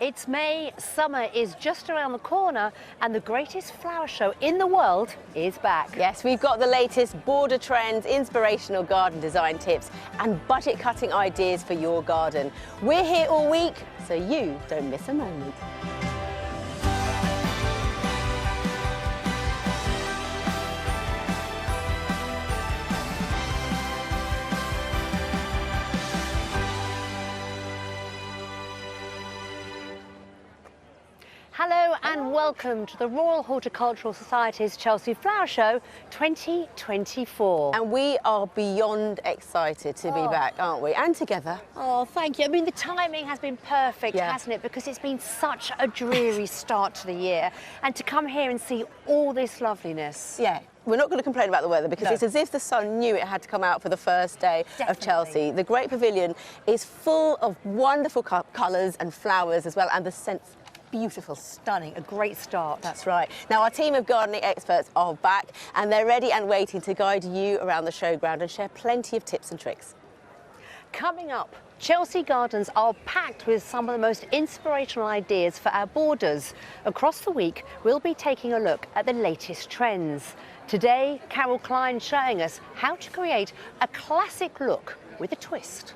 It's May, summer is just around the corner, and the greatest flower show in the world is back. Yes, we've got the latest border trends, inspirational garden design tips, and budget-cutting ideas for your garden. We're here all week, so you don't miss a moment. Hello and welcome to the Royal Horticultural Society's Chelsea Flower Show 2024. And we are beyond excited to be back, aren't we? And together. Oh, thank you. I mean, the timing has been perfect, hasn't it? Because it's been such a dreary start to the year. And to come here and see all this loveliness. Yeah. We're not going to complain about the weather because it's as if the sun knew it had to come out for the first day of Chelsea. The Great Pavilion is full of wonderful colours and flowers as well, and the scents. Beautiful. Stunning. A great start. That's right. Now, our team of gardening experts are back and they're ready and waiting to guide you around the showground and share plenty of tips and tricks. Coming up, Chelsea gardens are packed with some of the most inspirational ideas for our borders. Across the week, we'll be taking a look at the latest trends. Today, Carol Klein showing us how to create a classic look with a twist.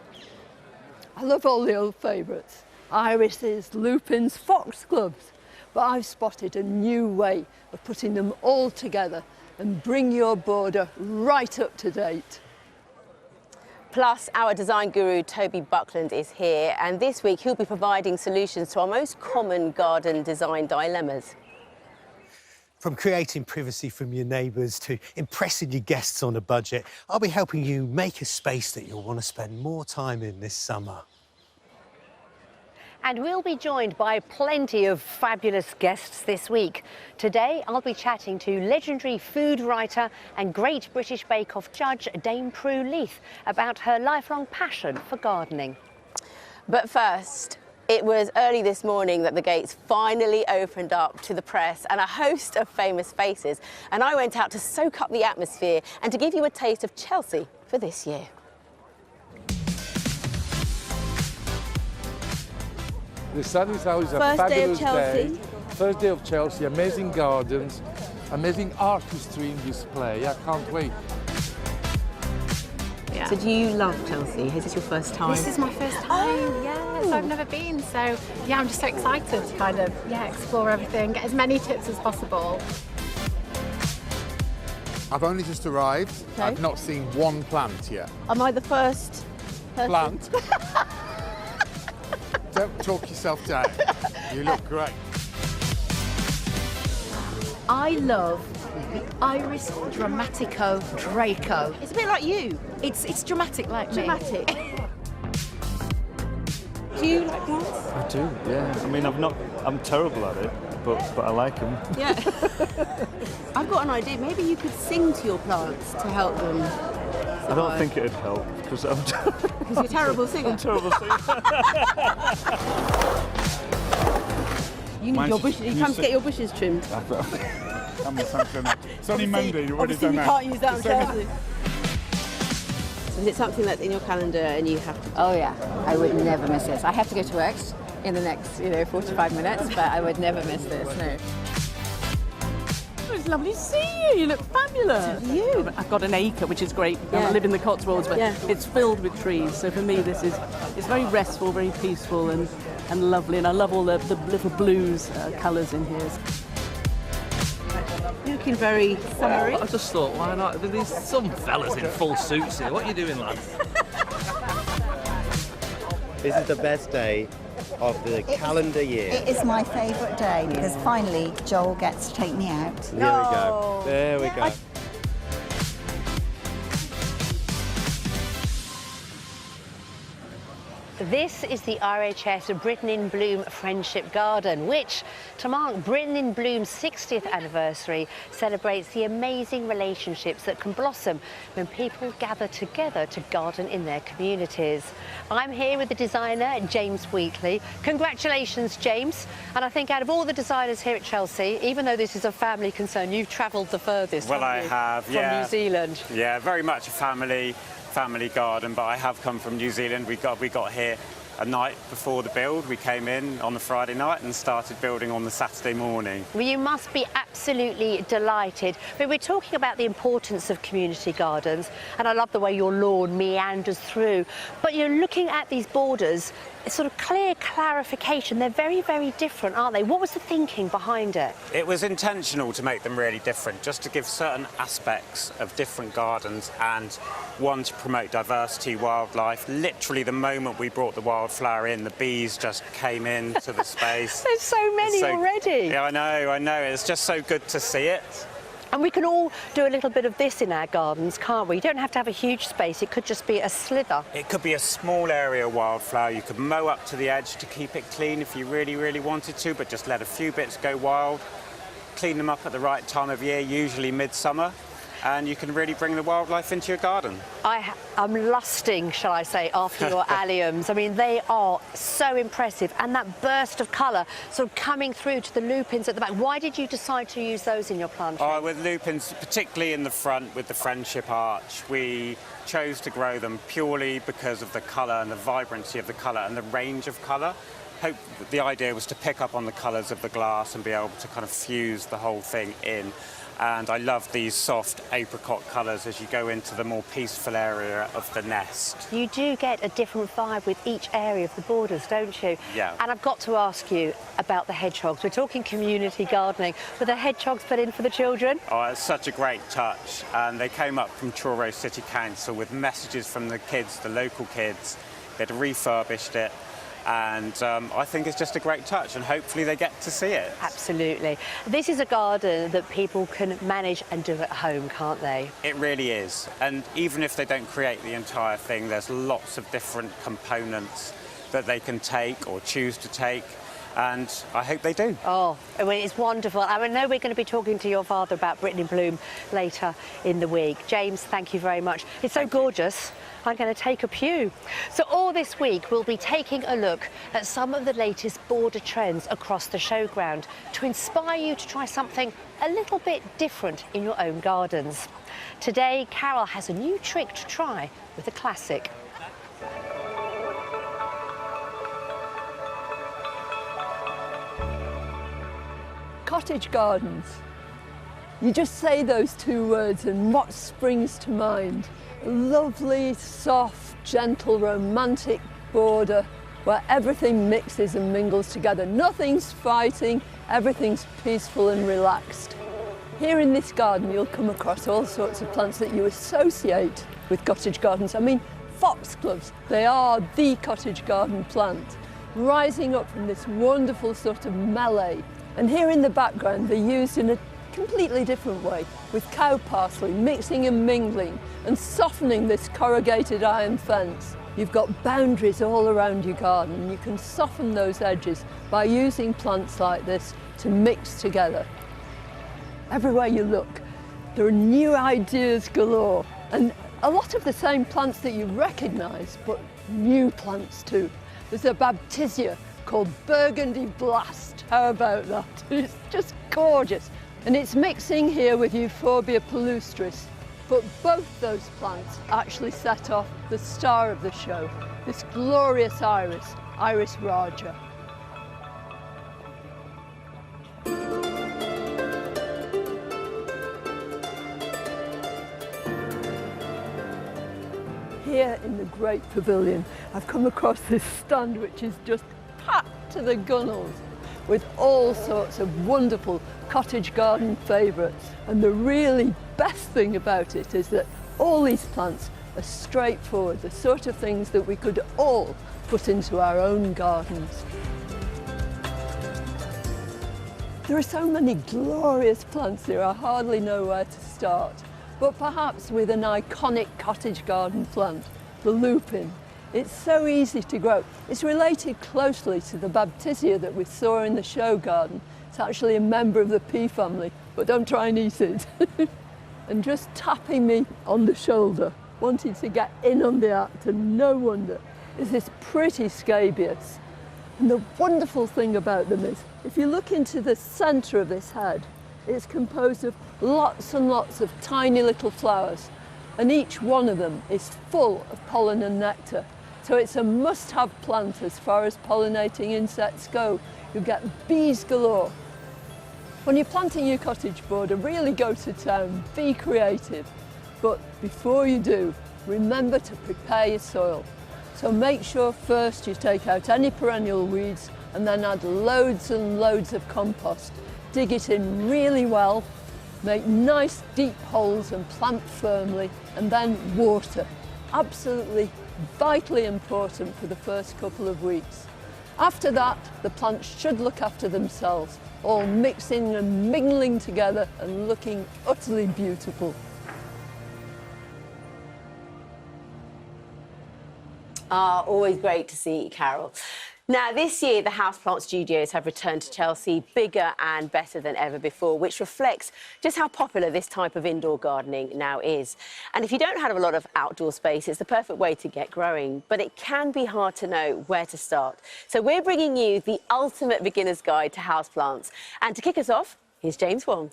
I love all the old favourites. Irises, lupins, foxgloves. But I've spotted a new way of putting them all together and bring your border right up to date. Plus, our design guru, Toby Buckland, is here, and this week he'll be providing solutions to our most common garden design dilemmas. From creating privacy from your neighbours to impressing your guests on a budget, I'll be helping you make a space that you'll want to spend more time in this summer. And we'll be joined by plenty of fabulous guests this week. Today, I'll be chatting to legendary food writer and Great British Bake Off judge, Dame Prue Leith, about her lifelong passion for gardening. But first, it was early this morning that the gates finally opened up to the press and a host of famous faces. And I went out to soak up the atmosphere and to give you a taste of Chelsea for this year. The Sunny House is a fabulous day. First First day of Chelsea, amazing gardens, amazing artistry in display. I can't wait. Yeah. So do you love Chelsea? Is this your first time? This is my first time, yes. I've never been, so yeah, I'm just so excited to kind of, explore everything, get as many tips as possible. I've only just arrived. Okay. I've not seen one plant yet. Am I the first person? Plant? Don't talk yourself down. You look great. I love the Iris Dramatico Draco. It's a bit like you. It's dramatic like me. Dramatic. Do you like plants? I do, yeah. I mean, I'm terrible at it, but I like them. Yeah. I've got an idea. Maybe you could sing to your plants to help them survive. I don't think it'd help because I'm Because you're a terrible singer. I'm a terrible singer. You need your bushes. You come to get your bushes trimmed. It's only Monday. You already done You that. can't use that on Chelsea. So is it something that's in your calendar and you have to do? Oh yeah, I would never miss this. I have to go to work in the next, 45 minutes, but I would never miss this, no. It's lovely to see you. You look fabulous. You? I've got an acre, which is great. Yeah. I live in the Cotswolds, but Yeah. it's filled with trees. So for me, it's very restful, very peaceful, and lovely. And I love all the little blues colours in here. You're looking very summery. I just thought, why not? There's some fellas in full suits here. What are you doing, lads? This is the best day of the calendar year. It is my favourite day because finally Joel gets to take me out. There we go. There we go. This is the RHS Britain in Bloom Friendship Garden, which, to mark Britain in Bloom's 60th anniversary, celebrates the amazing relationships that can blossom when people gather together to garden in their communities. I'm here with the designer, James Wheatley. Congratulations, James. And I think out of all the designers here at Chelsea, even though this is a family concern, you've travelled the furthest. Well, I have, from New Zealand. Yeah, very much a family garden, but I have come from New Zealand. We got here a night before the build. We came in on the Friday night and started building on the Saturday morning. Well, you must be absolutely delighted. But we're talking about the importance of community gardens, and I love the way your lawn meanders through. But you're looking at these borders, it's sort of clear clarification. They're very, very different, aren't they? What was the thinking behind it? It was intentional to make them really different, just to give certain aspects of different gardens, and one, to promote diversity, wildlife. Literally, the moment we brought the wildflower in, the bees just came into the space. There's so many already. Yeah, I know. It's just so good to see it. And we can all do a little bit of this in our gardens, can't we? You don't have to have a huge space. It could just be a slither. It could be a small area of wildflower. You could mow up to the edge to keep it clean if you really, really wanted to, but just let a few bits go wild. Clean them up at the right time of year, usually midsummer, and you can really bring the wildlife into your garden. I'm lusting, shall I say, after your alliums. I mean, they are so impressive, and that burst of colour sort of coming through to the lupins at the back. Why did you decide to use those in your plant? With lupins, particularly in the front with the friendship arch, we chose to grow them purely because of the colour and the vibrancy of the colour and the range of colour. The idea was to pick up on the colours of the glass and be able to kind of fuse the whole thing in. And I love these soft apricot colours as you go into the more peaceful area of the nest. You do get a different vibe with each area of the borders, don't you? Yeah. And I've got to ask you about the hedgehogs. We're talking community gardening. Were the hedgehogs put in for the children? Oh, it's such a great touch. And they came up from Truro City Council with messages from the kids, the local kids. They'd refurbished it. And I think it's just a great touch, and hopefully they get to see it. Absolutely. This is a garden that people can manage and do at home, can't they? It really is. And even if they don't create the entire thing, there's lots of different components that they can take or choose to take. And I hope they do. Oh, I mean, it's wonderful. I know we're going to be talking to your father about Britain in Bloom later in the week. James, thank you very much. It's so gorgeous. I'm going to take a pew. So all this week we'll be taking a look at some of the latest border trends across the showground to inspire you to try something a little bit different in your own gardens. Today, Carol has a new trick to try with a classic. Cottage gardens. You just say those two words and what springs to mind? A lovely, soft, gentle, romantic border where everything mixes and mingles together. Nothing's fighting, everything's peaceful and relaxed. Here in this garden you'll come across all sorts of plants that you associate with cottage gardens. I mean, foxgloves, they are the cottage garden plant, rising up from this wonderful sort of melee. And here in the background they're used in a completely different way, with cow parsley mixing and mingling and softening this corrugated iron fence. You've got boundaries all around your garden, and you can soften those edges by using plants like this to mix together. Everywhere you look, there are new ideas galore, and a lot of the same plants that you recognise, but new plants too. There's a baptisia called Burgundy Blast. How about that? It's just gorgeous. And it's mixing here with Euphorbia palustris. But both those plants actually set off the star of the show, this glorious iris, Iris Raja. Here in the Great Pavilion, I've come across this stand which is just packed to the gunnels with all sorts of wonderful cottage garden favourites. And the really best thing about it is that all these plants are straightforward, the sort of things that we could all put into our own gardens. There are so many glorious plants here, I hardly know where to start. But perhaps with an iconic cottage garden plant, the lupin. It's so easy to grow. It's related closely to the baptisia that we saw in the show garden. It's actually a member of the pea family, but don't try and eat it. And just tapping me on the shoulder, wanting to get in on the act, and no wonder, is this pretty scabious. And the wonderful thing about them is, if you look into the centre of this head, it's composed of lots and lots of tiny little flowers, and each one of them is full of pollen and nectar. So it's a must-have plant as far as pollinating insects go. You'll get bees galore. When you're planting your cottage border, really go to town, be creative. But before you do, remember to prepare your soil. So make sure first you take out any perennial weeds and then add loads and loads of compost. Dig it in really well, make nice deep holes and plant firmly, and then water. Absolutely vitally important for the first couple of weeks. After that, the plants should look after themselves, all mixing and mingling together and looking utterly beautiful. Ah, always great to see you, Carol. Now, this year, the Houseplant Studios have returned to Chelsea bigger and better than ever before, which reflects just how popular this type of indoor gardening now is. And if you don't have a lot of outdoor space, it's the perfect way to get growing, but it can be hard to know where to start. So we're bringing you the ultimate beginner's guide to houseplants. And to kick us off, here's James Wong.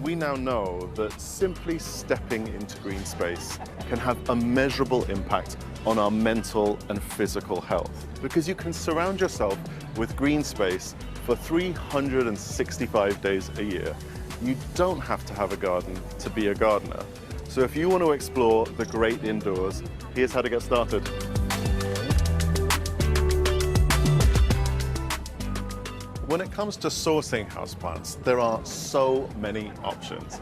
We now know that simply stepping into green space can have a measurable impact on our mental and physical health, because you can surround yourself with green space for 365 days a year. You don't have to have a garden to be a gardener. So if you want to explore the great indoors, here's how to get started. When it comes to sourcing houseplants, there are so many options.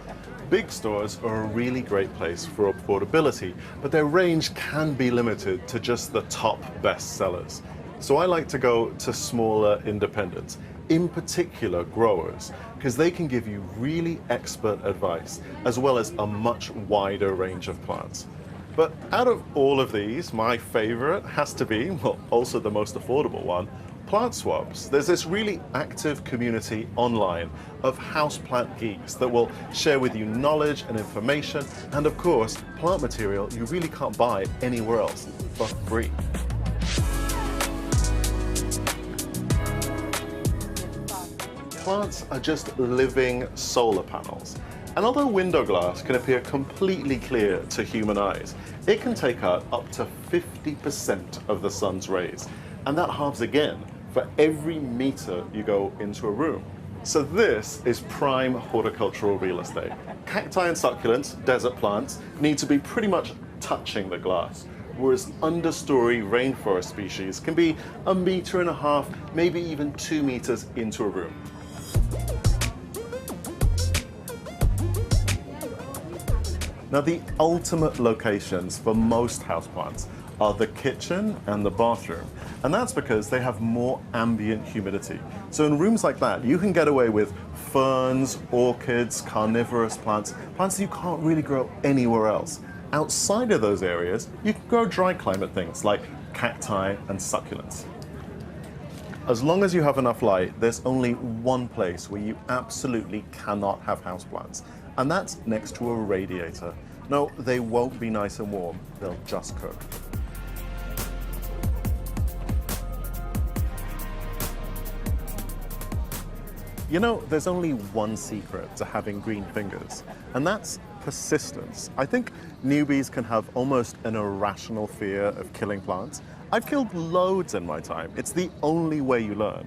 Big stores are a really great place for affordability, but their range can be limited to just the top best sellers. So I like to go to smaller independents, in particular growers, because they can give you really expert advice, as well as a much wider range of plants. But out of all of these, my favorite has to be, well, also the most affordable one, Plant Swaps. There's this really active community online of houseplant geeks that will share with you knowledge and information, and of course, plant material you really can't buy anywhere else for free. Plants are just living solar panels. And although window glass can appear completely clear to human eyes, it can take out up to 50% of the sun's rays. And that halves again for every meter you go into a room. So this is prime horticultural real estate. Cacti and succulents, desert plants, need to be pretty much touching the glass, whereas understory rainforest species can be 1.5 meters, maybe even 2 meters into a room. Now, the ultimate locations for most houseplants are the kitchen and the bathroom. And that's because they have more ambient humidity. So in rooms like that, you can get away with ferns, orchids, carnivorous plants, plants that you can't really grow anywhere else. Outside of those areas, you can grow dry climate things like cacti and succulents. As long as you have enough light, there's only one place where you absolutely cannot have houseplants, and that's next to a radiator. No, they won't be nice and warm, they'll just cook. You know, there's only one secret to having green fingers, and that's persistence. I think newbies can have almost an irrational fear of killing plants. I've killed loads in my time. It's the only way you learn.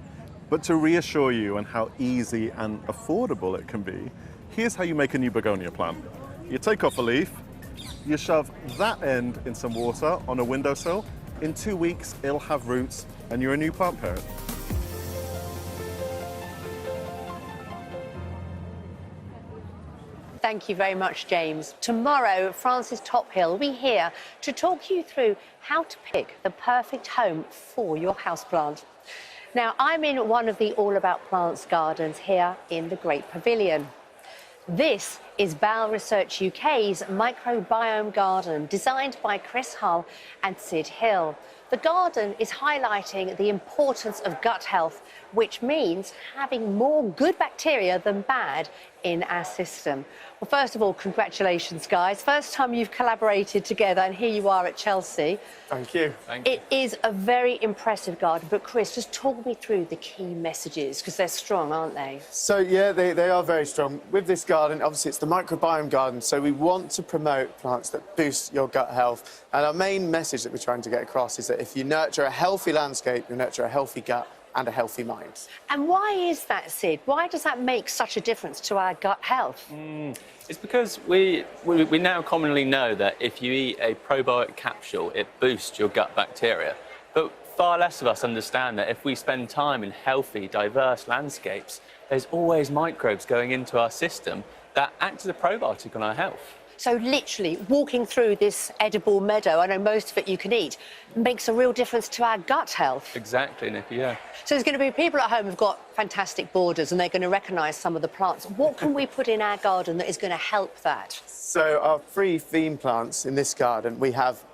But to reassure you on how easy and affordable it can be, here's how you make a new begonia plant. You take off a leaf, you shove that end in some water on a windowsill. In 2 weeks, it'll have roots, and you're a new plant parent. Thank you very much, James. Tomorrow, Francis Tophill will be here to talk you through how to pick the perfect home for your houseplant. Now, I'm in one of the All About Plants gardens here in the Great Pavilion. This is Bowel Research UK's microbiome garden, designed by Chris Hull and Sid Hill. The garden is highlighting the importance of gut health, which means having more good bacteria than bad in our system. Well, first of all, congratulations, guys. First time you've collaborated together, and here you are at Chelsea. Thank you. Thank you. It is a very impressive garden, but Chris, just talk me through the key messages, because they're strong, aren't they? So, yeah, they are very strong. With this garden, obviously, it's the the microbiome garden, so we want to promote plants that boost your gut health. And our main message that we're trying to get across is that if you nurture a healthy landscape, you nurture a healthy gut and a healthy mind. And why is that, Sid? Why does that make such a difference to our gut health? It's because we now commonly know that if you eat a probiotic capsule, it boosts your gut bacteria. But far less of us understand that if we spend time in healthy, diverse landscapes, there's always microbes going into our system that act as a probiotic on our health. So literally walking through this edible meadow, I know most of it you can eat, makes a real difference to our gut health. Exactly, Nicki, yeah. So there's going to be people at home who've got fantastic borders and they're going to recognise some of the plants. What can we put in our garden that is going to help that? So our 3 theme plants in this garden, we have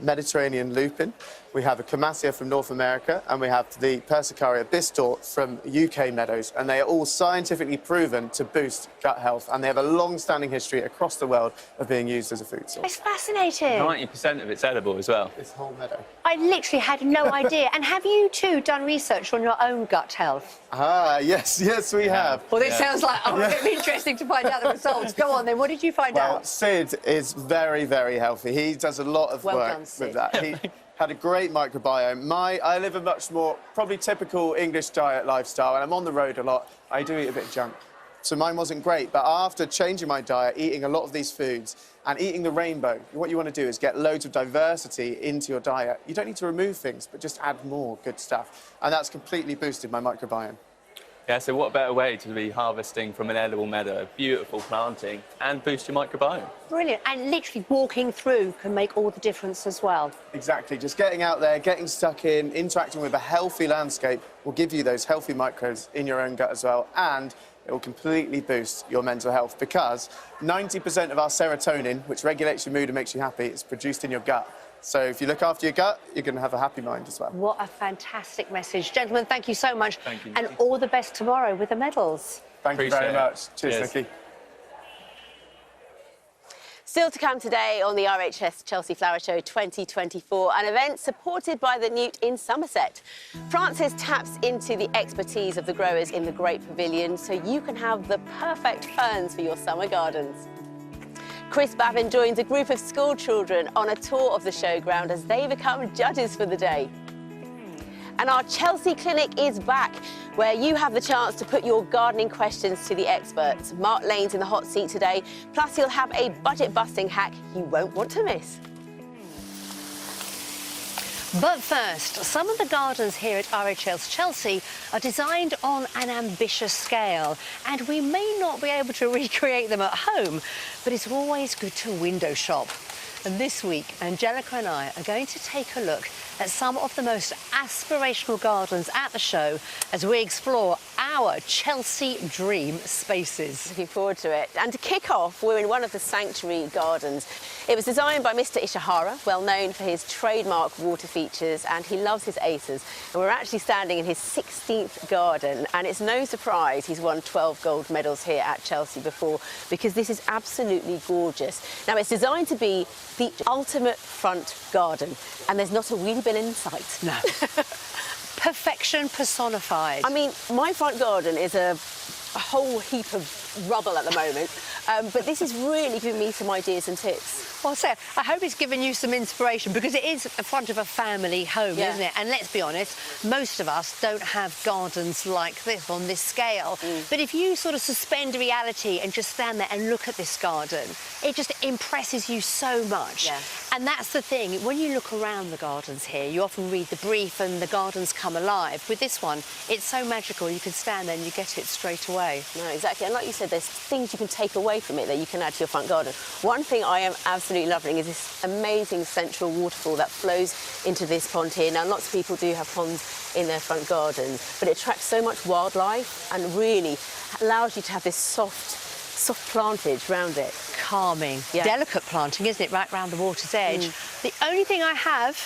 Mediterranean lupin, we have a Camassia from North America, and we have the Persicaria bistor from UK meadows, and they are all scientifically proven to boost gut health, and they have a long-standing history across the world of being used as a food source. It's fascinating. 90% of it's edible as well. This whole meadow. I literally had no idea. And have you too done research on your own gut health? Ah, yes, we have. Well, this sounds like it'd be interesting to find out the results. Go on then, what did you find out? Sid is very, very healthy. He does a lot of work with that. He had a great microbiome. I live a much more probably typical English diet lifestyle, and I'm on the road a lot. I do eat a bit of junk. So mine wasn't great, but after changing my diet, eating a lot of these foods, and eating the rainbow, what you want to do is get loads of diversity into your diet. You don't need to remove things, but just add more good stuff. And that's completely boosted my microbiome. Yeah, so what better way to be harvesting from an edible meadow, beautiful planting, and boost your microbiome? Brilliant. And literally walking through can make all the difference as well. Exactly. Just getting out there, getting stuck in, interacting with a healthy landscape will give you those healthy microbes in your own gut as well, and it will completely boost your mental health because 90% of our serotonin, which regulates your mood and makes you happy, is produced in your gut. So if you look after your gut, you're going to have a happy mind as well. What a fantastic message. Gentlemen, thank you so much. Thank you. And all the best tomorrow with the medals. Thank you very much. Cheers, Nicki. Still to come today on the RHS Chelsea Flower Show 2024, an event supported by the Newt in Somerset. Francis taps into the expertise of the growers in the Great Pavilion so you can have the perfect ferns for your summer gardens. Chris Bavin joins a group of school children on a tour of the showground as they become judges for the day. And our Chelsea Clinic is back, where you have the chance to put your gardening questions to the experts. Mark Lane's in the hot seat today, plus he'll have a budget-busting hack you won't want to miss. But first, some of the gardens here at RHS Chelsea are designed on an ambitious scale, and we may not be able to recreate them at home, but it's always good to window shop. And this week, Angellica and I are going to take a look at some of the most aspirational gardens at the show as we explore our Chelsea dream spaces. Looking forward to it. And to kick off, we're in one of the sanctuary gardens. It was designed by Mr. Ishihara, well known for his trademark water features, and he loves his aces. And we're actually standing in his 16th garden, and it's no surprise he's won 12 gold medals here at Chelsea before, because this is absolutely gorgeous. Now, it's designed to be the ultimate front garden, and there's not a wheelie bin in sight. No. Perfection personified. I mean, my front garden is a whole heap of rubble at the moment, but this is really giving me some ideas and tips. Well, Sarah, I hope it's given you some inspiration, because it is the front of a family home, isn't it? And let's be honest, most of us don't have gardens like this on this scale. But if you sort of suspend reality and just stand there and look at this garden, it just impresses you so much. And that's the thing, when you look around the gardens here, you often read the brief and the gardens come alive. With this one, it's so magical, you can stand there and you get it straight away. No, exactly. And like you said, there's things you can take away from it that you can add to your front garden. One thing I am absolutely loving is this amazing central waterfall that flows into this pond here. Now, lots of people do have ponds in their front gardens, but it attracts so much wildlife and really allows you to have this soft plantage round it. Calming. Delicate planting, isn't it, right round the water's edge. The only thing I have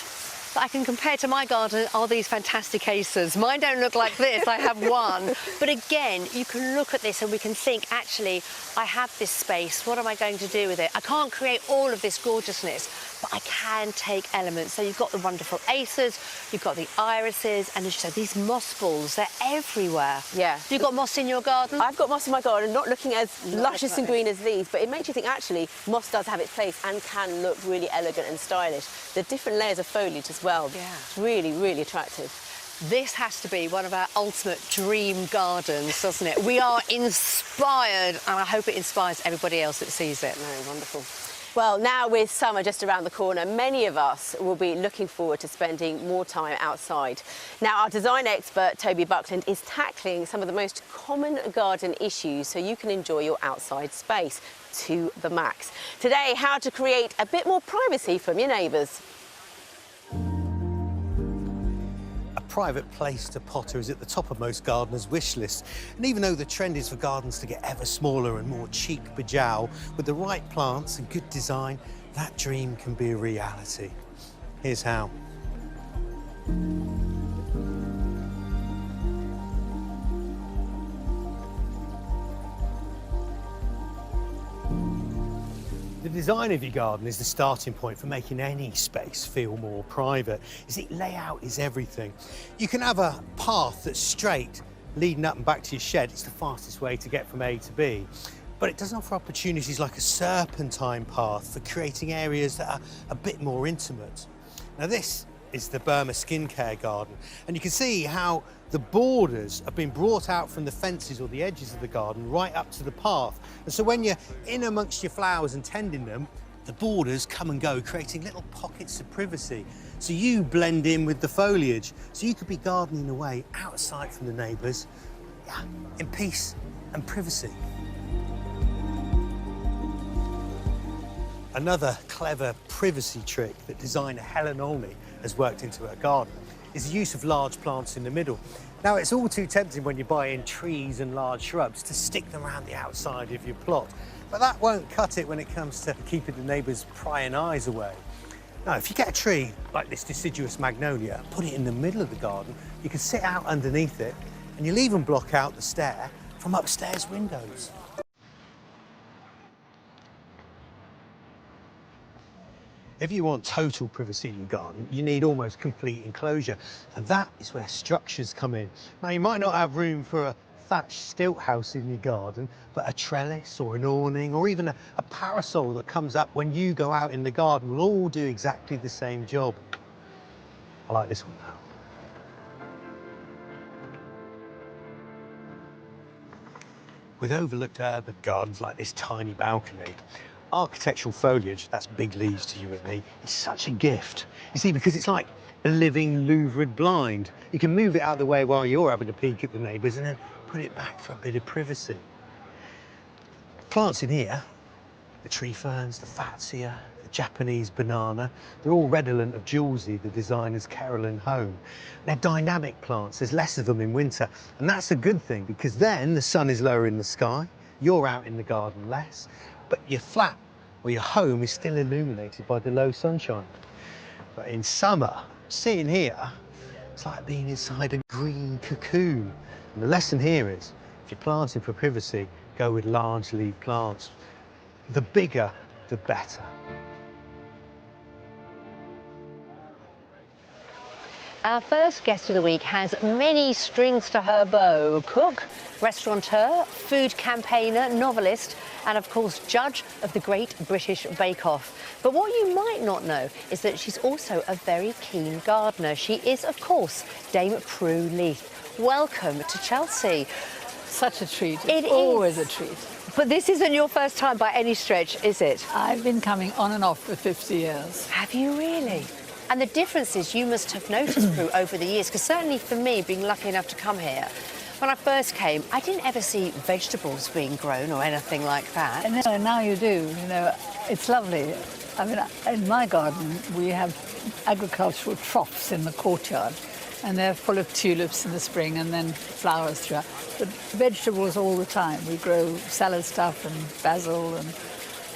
that I can compare to my garden are these fantastic acers. Mine don't look like this, I have one. But again, you can look at this and we can think, actually, I have this space, what am I going to do with it? I can't create all of this gorgeousness, but I can take elements. So you've got the wonderful acers, you've got the irises, and as you said, these moss balls, they're everywhere. Yeah. You've got moss in your garden? I've got moss in my garden, not looking as luscious and green as these, but it makes you think actually moss does have its place and can look really elegant and stylish. The different layers of foliage as well. Yeah. It's really, really attractive. This has to be one of our ultimate dream gardens, doesn't it? We are inspired, and I hope it inspires everybody else that sees it. No, wonderful. Well, now with summer just around the corner, many of us will be looking forward to spending more time outside. Now, our design expert, Toby Buckland, is tackling some of the most common garden issues so you can enjoy your outside space to the max. Today, how to create a bit more privacy from your neighbours. Private place to potter is at the top of most gardeners' wish lists. And even though the trend is for gardens to get ever smaller and more cheek bejowl, with the right plants and good design, that dream can be a reality. Here's how. The design of your garden is the starting point for making any space feel more private. You see, layout is everything. You can have a path that's straight, leading up and back to your shed. It's the fastest way to get from A to B. But it does offer opportunities like a serpentine path for creating areas that are a bit more intimate. Now, this is the Burma skincare garden, and you can see how the borders have been brought out from the fences or the edges of the garden right up to the path. And so when you're in amongst your flowers and tending them, the borders come and go, creating little pockets of privacy. So you blend in with the foliage. So you could be gardening away outside from the neighbours, yeah, in peace and privacy. Another clever privacy trick that designer Helen Olney has worked into her garden is the use of large plants in the middle. Now, it's all too tempting when you buy in trees and large shrubs to stick them around the outside of your plot, but that won't cut it when it comes to keeping the neighbours' prying eyes away. Now, if you get a tree like this deciduous magnolia, put it in the middle of the garden, you can sit out underneath it, and you'll even block out the stair from upstairs windows. If you want total privacy in your garden, you need almost complete enclosure, and that is where structures come in. Now, you might not have room for a thatched stilt house in your garden, but a trellis or an awning or even a parasol that comes up when you go out in the garden will all do exactly the same job. I like this one now. With overlooked urban gardens like this tiny balcony, architectural foliage, that's big leaves to you and me, is such a gift. You see, because it's like a living louvred blind. You can move it out of the way while you're having a peek at the neighbours and then put it back for a bit of privacy. Plants in here, the tree ferns, the fatsia, the Japanese banana, they're all redolent of Julesy, the designer's Carolyn home. They're dynamic plants, there's less of them in winter, and that's a good thing because then the sun is lower in the sky, you're out in the garden less, but your flat or your home is still illuminated by the low sunshine. But in summer, sitting here, it's like being inside a green cocoon. And the lesson here is, if you're planting for privacy, go with large leaf plants. The bigger, the better. Our first guest of the week has many strings to her bow. Cook, restaurateur, food campaigner, novelist, and of course, judge of the Great British Bake Off. But what you might not know is that she's also a very keen gardener. She is, of course, Dame Prue Leith. Welcome to Chelsea. Such a treat. It's always a treat. But this isn't your first time by any stretch, is it? I've been coming on and off for 50 years. Have you really? And the differences you must have noticed, Prue, over the years, because certainly for me, being lucky enough to come here, when I first came, I didn't ever see vegetables being grown or anything like that. And now you do, you know, it's lovely. I mean, in my garden, we have agricultural troughs in the courtyard, and they're full of tulips in the spring and then flowers throughout. But vegetables all the time. We grow salad stuff and basil and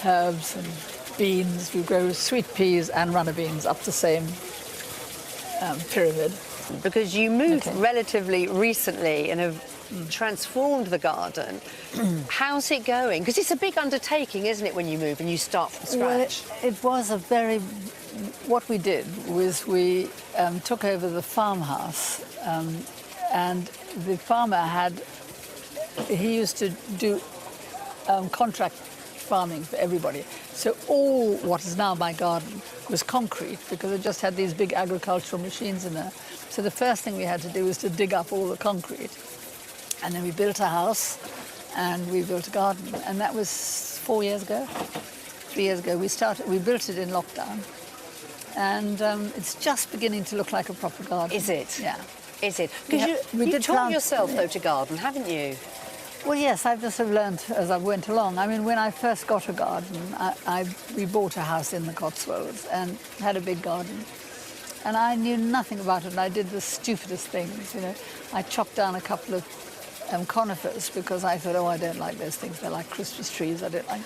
herbs and beans. We grow sweet peas and runner beans up the same pyramid. Because you moved relatively recently and have transformed the garden. How's it going? Because it's a big undertaking, isn't it, when you move and you start from scratch? Well, it was a very... What we did was we took over the farmhouse, and the farmer he used to do contract farming for everybody. So all what is now my garden was concrete, because it just had these big agricultural machines in there. So the first thing we had to do was to dig up all the concrete. And then we built a house and we built a garden. And that was 4 years ago, 3 years ago. We built it in lockdown. And it's just beginning to look like a proper garden. Is it? Yeah. Is it? Because you taught yourself, though, to garden, haven't you? Well, yes, I've just learned as I went along. I mean, when I first got a garden, we bought a house in the Cotswolds and had a big garden. And I knew nothing about it, and I did the stupidest things, you know. I chopped down a couple of conifers because I thought, oh, I don't like those things. They're like Christmas trees. I don't like.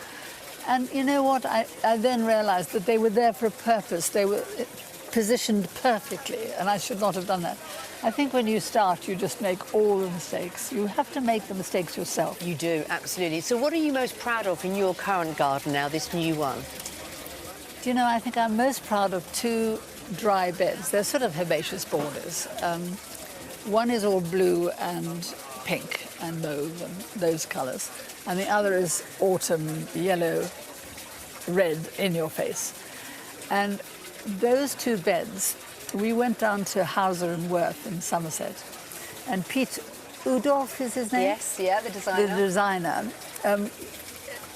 And you know what? I then realised that they were there for a purpose. They were positioned perfectly, and I should not have done that. I think when you start, you just make all the mistakes. You have to make the mistakes yourself. You do, absolutely. So what are you most proud of in your current garden now, this new one? Do you know, I think I'm most proud of two dry beds. They're sort of herbaceous borders. One is all blue and pink and mauve and those colours, and the other is autumn yellow, red in your face. And those two beds, we went down to Hauser and Worth in Somerset, and Pete Udolf is his name? Yes, yeah, the designer. The designer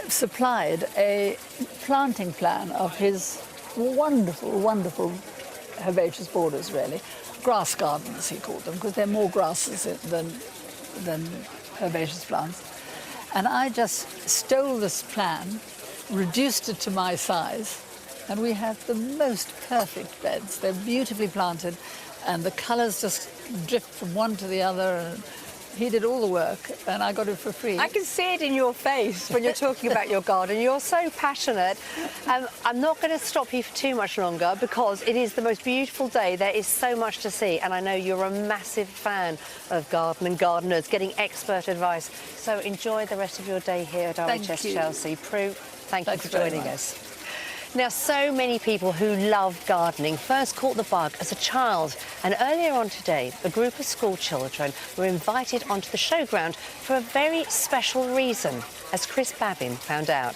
supplied a planting plan of his wonderful, wonderful herbaceous borders, really. Grass gardens, he called them, because they're more grasses than herbaceous plants. And I just stole this plan, reduced it to my size, and we have the most perfect beds. They're beautifully planted, and the colours just drift from one to the other. And he did all the work, and I got it for free. I can see it in your face when you're talking about your garden. You're so passionate. I'm not going to stop you for too much longer because it is the most beautiful day. There is so much to see, and I know you're a massive fan of garden and gardeners, getting expert advice. So enjoy the rest of your day here at RHS Chelsea. Prue, thank you for joining us. Now, so many people who love gardening first caught the bug as a child, and earlier on today, a group of school children were invited onto the showground for a very special reason, as Chris Babin found out.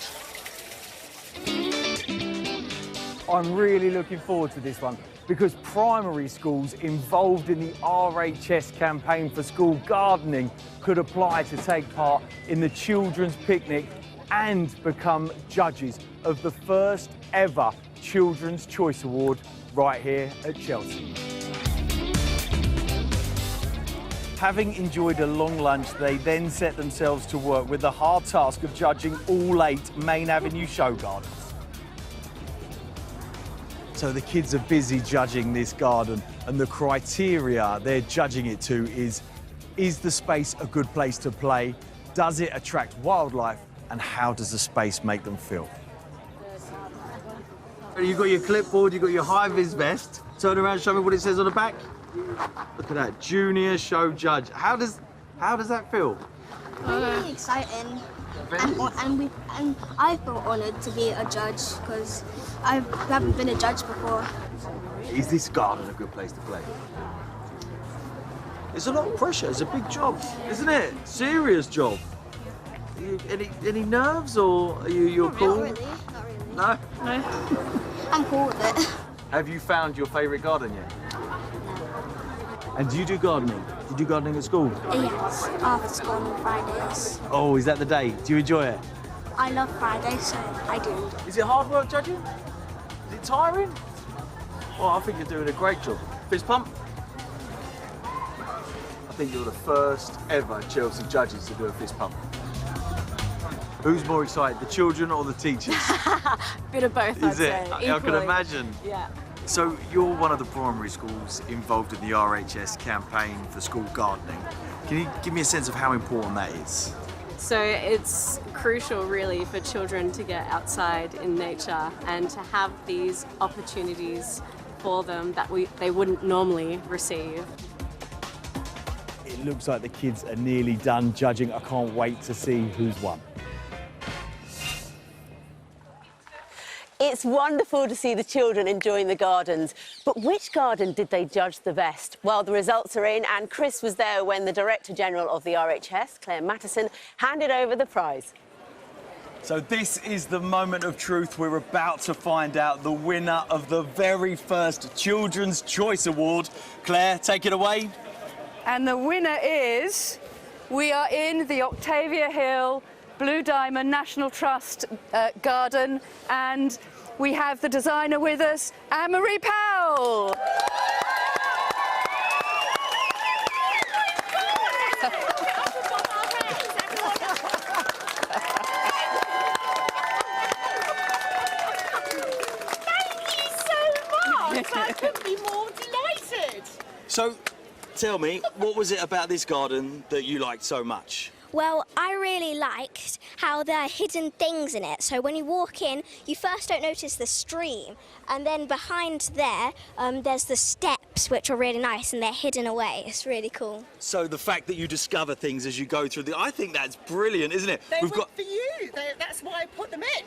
I'm really looking forward to this one because primary schools involved in the RHS campaign for school gardening could apply to take part in the children's picnic and become judges of the first ever Children's Choice Award right here at Chelsea. Having enjoyed a long lunch, they then set themselves to work with the hard task of judging all 8 Main Avenue show gardens. So the kids are busy judging this garden, and the criteria they're judging it to is the space a good place to play? Does it attract wildlife? And how does the space make them feel? You've got your clipboard, you've got your high-vis vest. Turn around, show me what it says on the back. Look at that, Junior Show Judge. How does that feel? Really exciting. And I feel honoured to be a judge because I haven't been a judge before. Is this garden a good place to play? It's a lot of pressure, it's a big job, isn't it? Serious job. Any nerves, or are you're cool? Not really. No? No. I'm cool with it. Have you found your favourite garden yet? And do you do gardening? Do you do gardening at school? Yes, after school on Fridays. Oh, is that the day? Do you enjoy it? I love Fridays, so I do. Is it hard work judging? Is it tiring? Well, I think you're doing a great job. Fist pump? I think you're the first ever Chelsea judges to do a fist pump. Who's more excited, the children or the teachers? Bit of both, Is I'd it? say. I can imagine. Yeah. So you're one of the primary schools involved in the RHS campaign for school gardening. Can you give me a sense of how important that is? So it's crucial really for children to get outside in nature and to have these opportunities for them that they wouldn't normally receive. It It looks like the kids are nearly done judging. I can't wait to see who's won. It's wonderful to see the children enjoying the gardens, but which garden did they judge the best? Well, the results are in, and Chris was there when the Director General of the RHS, Claire Mattison, handed over the prize. So this is the moment of truth. We're about to find out the winner of the very first Children's Choice Award. Claire, take it away. And the winner is, we are in the Octavia Hill Blue Diamond National Trust garden, and we have the designer with us, Anne-Marie Powell. I couldn't be more delighted. So, tell me, what was it about this garden that you liked so much? Well, I really liked how there are hidden things in it. So when you walk in, you first don't notice the stream, and then behind there, there's the steps, which are really nice, and they're hidden away. It's really cool. So the fact that you discover things as you go through I think that's brilliant, isn't it? They were for you. That's why I put them in.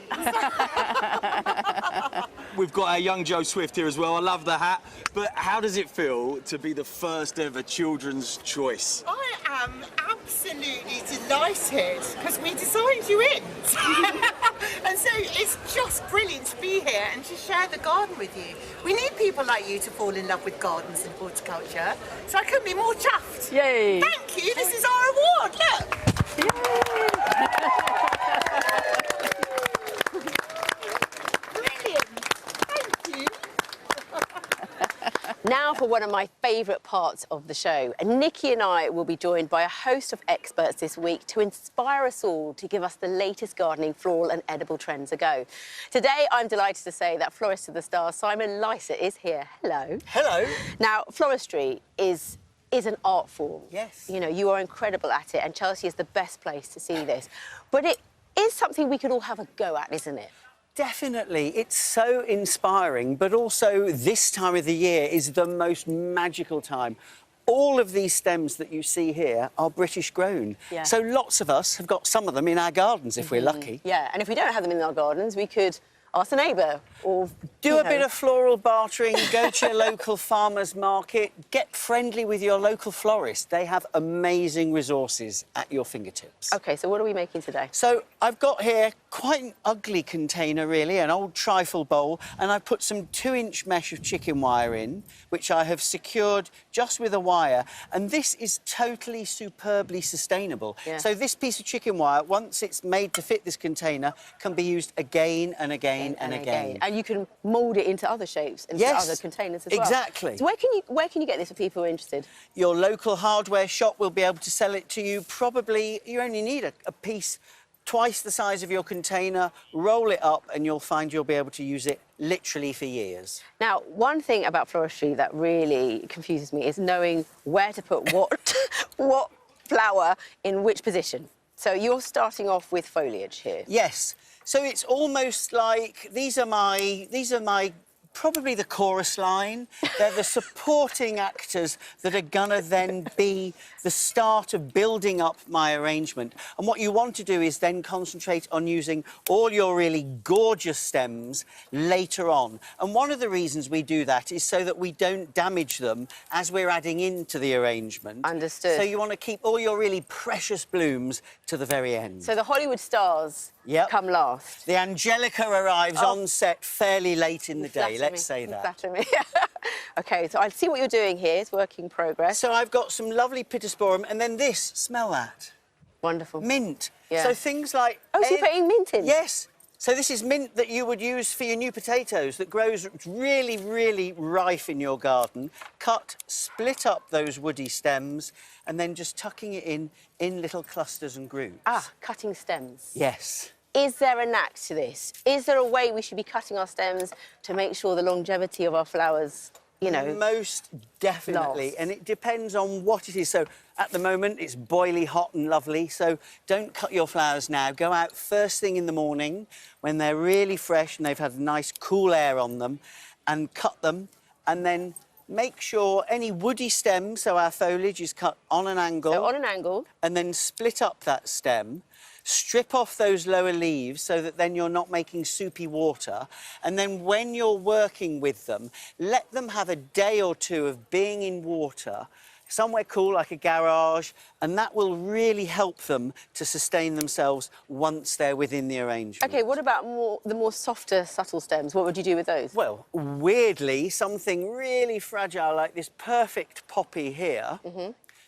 We've got our young Joe Swift here as well. I love the hat. But how does it feel to be the first ever Children's Choice? I am absolutely delighted because we designed you in. And so it's just brilliant to be here and to share the garden with you. We need people like you to fall in love with gardens and horticulture. So I couldn't be more chuffed. Yay. Thank you. This is our award. Look. Now for one of my favourite parts of the show. And Nicki and I will be joined by a host of experts this week to inspire us all to give us the latest gardening, floral and edible trends a go. Today, I'm delighted to say that florist to the stars, Simon Lycett, is here. Hello. Hello. Now, floristry is an art form. Yes. You know, you are incredible at it, and Chelsea is the best place to see this. But it is something we could all have a go at, isn't it? Definitely. It's so inspiring, but also this time of the year is the most magical time. All of these stems that you see here are British grown. Yeah. So lots of us have got some of them in our gardens if we're lucky. Yeah, and if we don't have them in our gardens, we could ask a neighbour or do a bit of floral bartering, go to your local farmer's market, get friendly with your local florist. They have amazing resources at your fingertips. OK, so what are we making today? So I've got here quite an ugly container, really, an old trifle bowl, and I've put some 2-inch mesh of chicken wire in, which I have secured just with a wire, and this is totally superbly sustainable. Yeah. So this piece of chicken wire, once it's made to fit this container, can be used again and again and again. And you can mould it into other shapes and Yes, into other containers as well. exactly. So where can you get this for people who are interested? Your local hardware shop will be able to sell it to you. Probably you only need a piece twice the size of your container, roll it up, and you'll find you'll be able to use it literally for years. Now, one thing about floristry that really confuses me is knowing where to put what flower in which position. So you're starting off with foliage here. Yes. So it's almost like these are my probably the chorus line. They're the supporting actors that are gonna then be the start of building up my arrangement. And what you want to do is then concentrate on using all your really gorgeous stems later on. And one of the reasons we do that is so that we don't damage them as we're adding into the arrangement. Understood. So you want to keep all your really precious blooms to the very end. So the Hollywood stars come last. The Angellica arrives on set fairly late in the day, let's say You that. flatter me. OK, so I see what you're doing here. It's work in progress. So I've got some lovely pittosporum, and then this, smell that. Wonderful. Mint. Yeah. So things like... Oh, so you're putting mint in? Yes. So this is mint that you would use for your new potatoes that grows really, really rife in your garden. Cut, split up those woody stems, and then just tucking it in little clusters and groups. Ah, cutting stems. Yes. Is there a knack to this? Is there a way we should be cutting our stems to make sure the longevity of our flowers, you know... Most definitely, lasts? and it depends on what it is. So at the moment, it's boiling hot and lovely, so don't cut your flowers now. Go out first thing in the morning when they're really fresh and they've had nice cool air on them, and cut them, and then make sure any woody stems, so our foliage is cut on an angle. So on an angle. And then split up that stem. Strip off those lower leaves so that then you're not making soupy water. And then when you're working with them, let them have a day or two of being in water, somewhere cool like a garage, and that will really help them to sustain themselves once they're within the arrangement. OK, what about the more softer, subtle stems? What would you do with those? Well, weirdly, something really fragile like this perfect poppy here,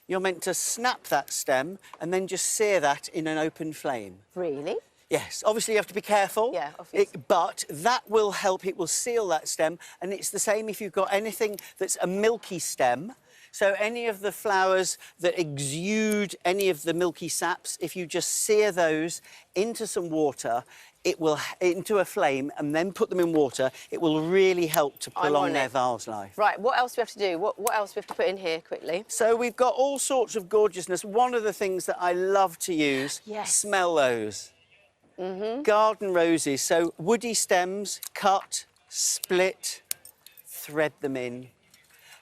you're meant to snap that stem and then just sear that in an open flame. Really? Yes, obviously you have to be careful. Yeah, obviously. But that will help, it will seal that stem, and it's the same if you've got anything that's a milky stem. So any of the flowers that exude any of the milky saps, if you just sear those into some water, it will into a flame and then put them in water, it will really help to prolong their vase life. Right, what else do we have to do? What else do we have to put in here quickly? So we've got all sorts of gorgeousness. One of the things that I love to use, smell those. Garden roses, so woody stems, cut, split, thread them in.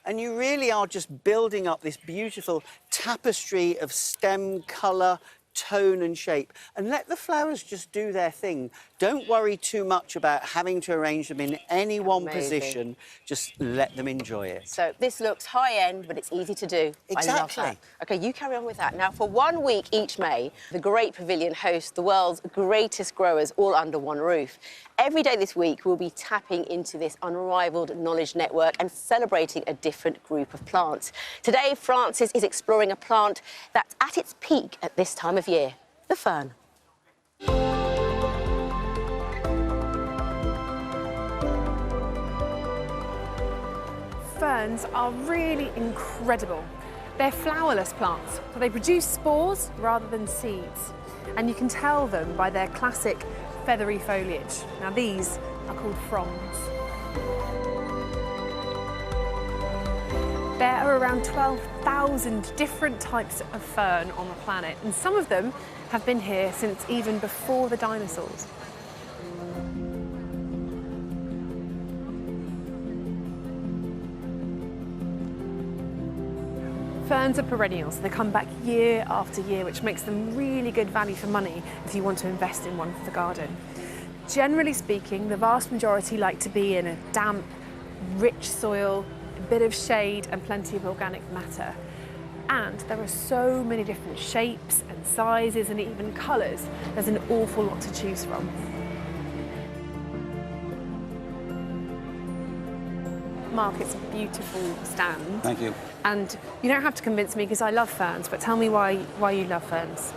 And you really are just building up this beautiful tapestry of stem, colour, tone and shape. And let the flowers just do their thing. Don't worry too much about having to arrange them in any one position. Just let them enjoy it. So this looks high-end, but it's easy to do. Exactly. I love that. OK, you carry on with that. Now, for 1 week each May, the Great Pavilion hosts the world's greatest growers all under one roof. Every day this week, we'll be tapping into this unrivaled knowledge network and celebrating a different group of plants. Today, Francis is exploring a plant that's at its peak at this time of year, the fern. Ferns are really incredible. They're flowerless plants, so they produce spores rather than seeds. And you can tell them by their classic feathery foliage. Now these are called fronds. There are around 12,000 different types of fern on the planet, and some of them have been here since even before the dinosaurs. Ferns are perennials. They come back year after year, which makes them really good value for money if you want to invest in one for the garden. Generally speaking, the vast majority like to be in a damp, rich soil, a bit of shade and plenty of organic matter. And there are so many different shapes and sizes and even colours. There's an awful lot to choose from. Mark, it's a beautiful stand. Thank you. And you don't have to convince me because I love ferns, but tell me why you love ferns.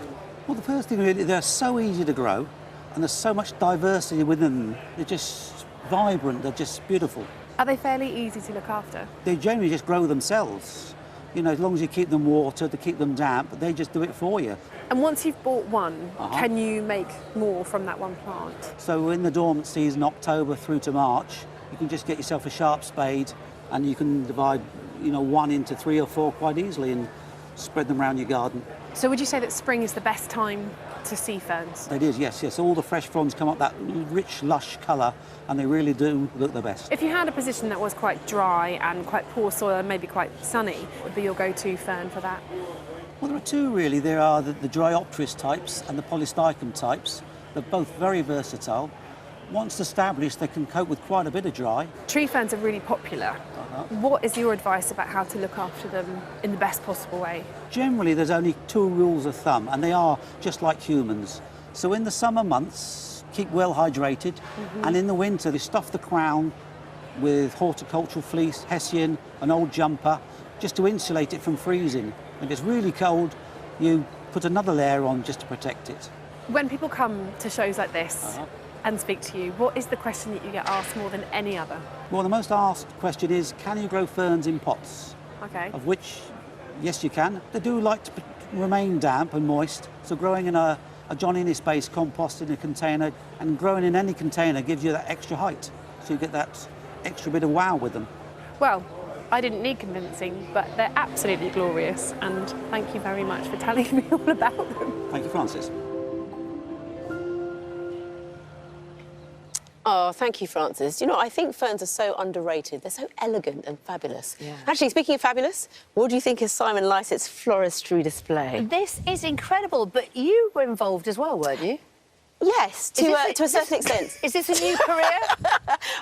Well, the first thing really, they're so easy to grow and there's so much diversity within them. They're just vibrant, they're just beautiful. Are they fairly easy to look after? They generally just grow themselves. You know, as long as you keep them watered, to keep them damp, they just do it for you. And once you've bought one, can you make more from that one plant? So in the dormant season, October through to March, you can just get yourself a sharp spade and you can divide, you know, one into 3 or 4 quite easily and spread them around your garden. So would you say that spring is the best time to see ferns? It is, yes, yes. All the fresh fronds come up that rich, lush colour and they really do look the best. If you had a position that was quite dry and quite poor soil and maybe quite sunny, what would be your go-to fern for that? Well, there are two really. There are the Dryopteris types and the Polystyrchum types. They're both very versatile. Once established, they can cope with quite a bit of dry. Tree ferns are really popular. What is your advice about how to look after them in the best possible way? Generally, there's only 2 rules of thumb, and they are just like humans. So in the summer months, keep well hydrated, and in the winter, they stuff the crown with horticultural fleece, hessian, an old jumper, just to insulate it from freezing. If it's really cold, you put another layer on just to protect it. When people come to shows like this, and speak to you, what is the question that you get asked more than any other? Well, the most asked question is, can you grow ferns in pots? Okay. Of which, yes, you can. They do like to remain damp and moist, so growing in a John Innes-based compost in a container and growing in any container gives you that extra height, so you get that extra bit of wow with them. Well, I didn't need convincing, but they're absolutely glorious, and thank you very much for telling me all about them. Thank you, Francis. Oh, Oh, thank you, Frances. You know, I think ferns are so underrated. They're so elegant and fabulous. Yeah. Actually, speaking of fabulous, what do you think of Simon Lycett's floristry display? This is incredible, but you were involved as well, weren't you? Yes, to a certain extent. Is this a new career?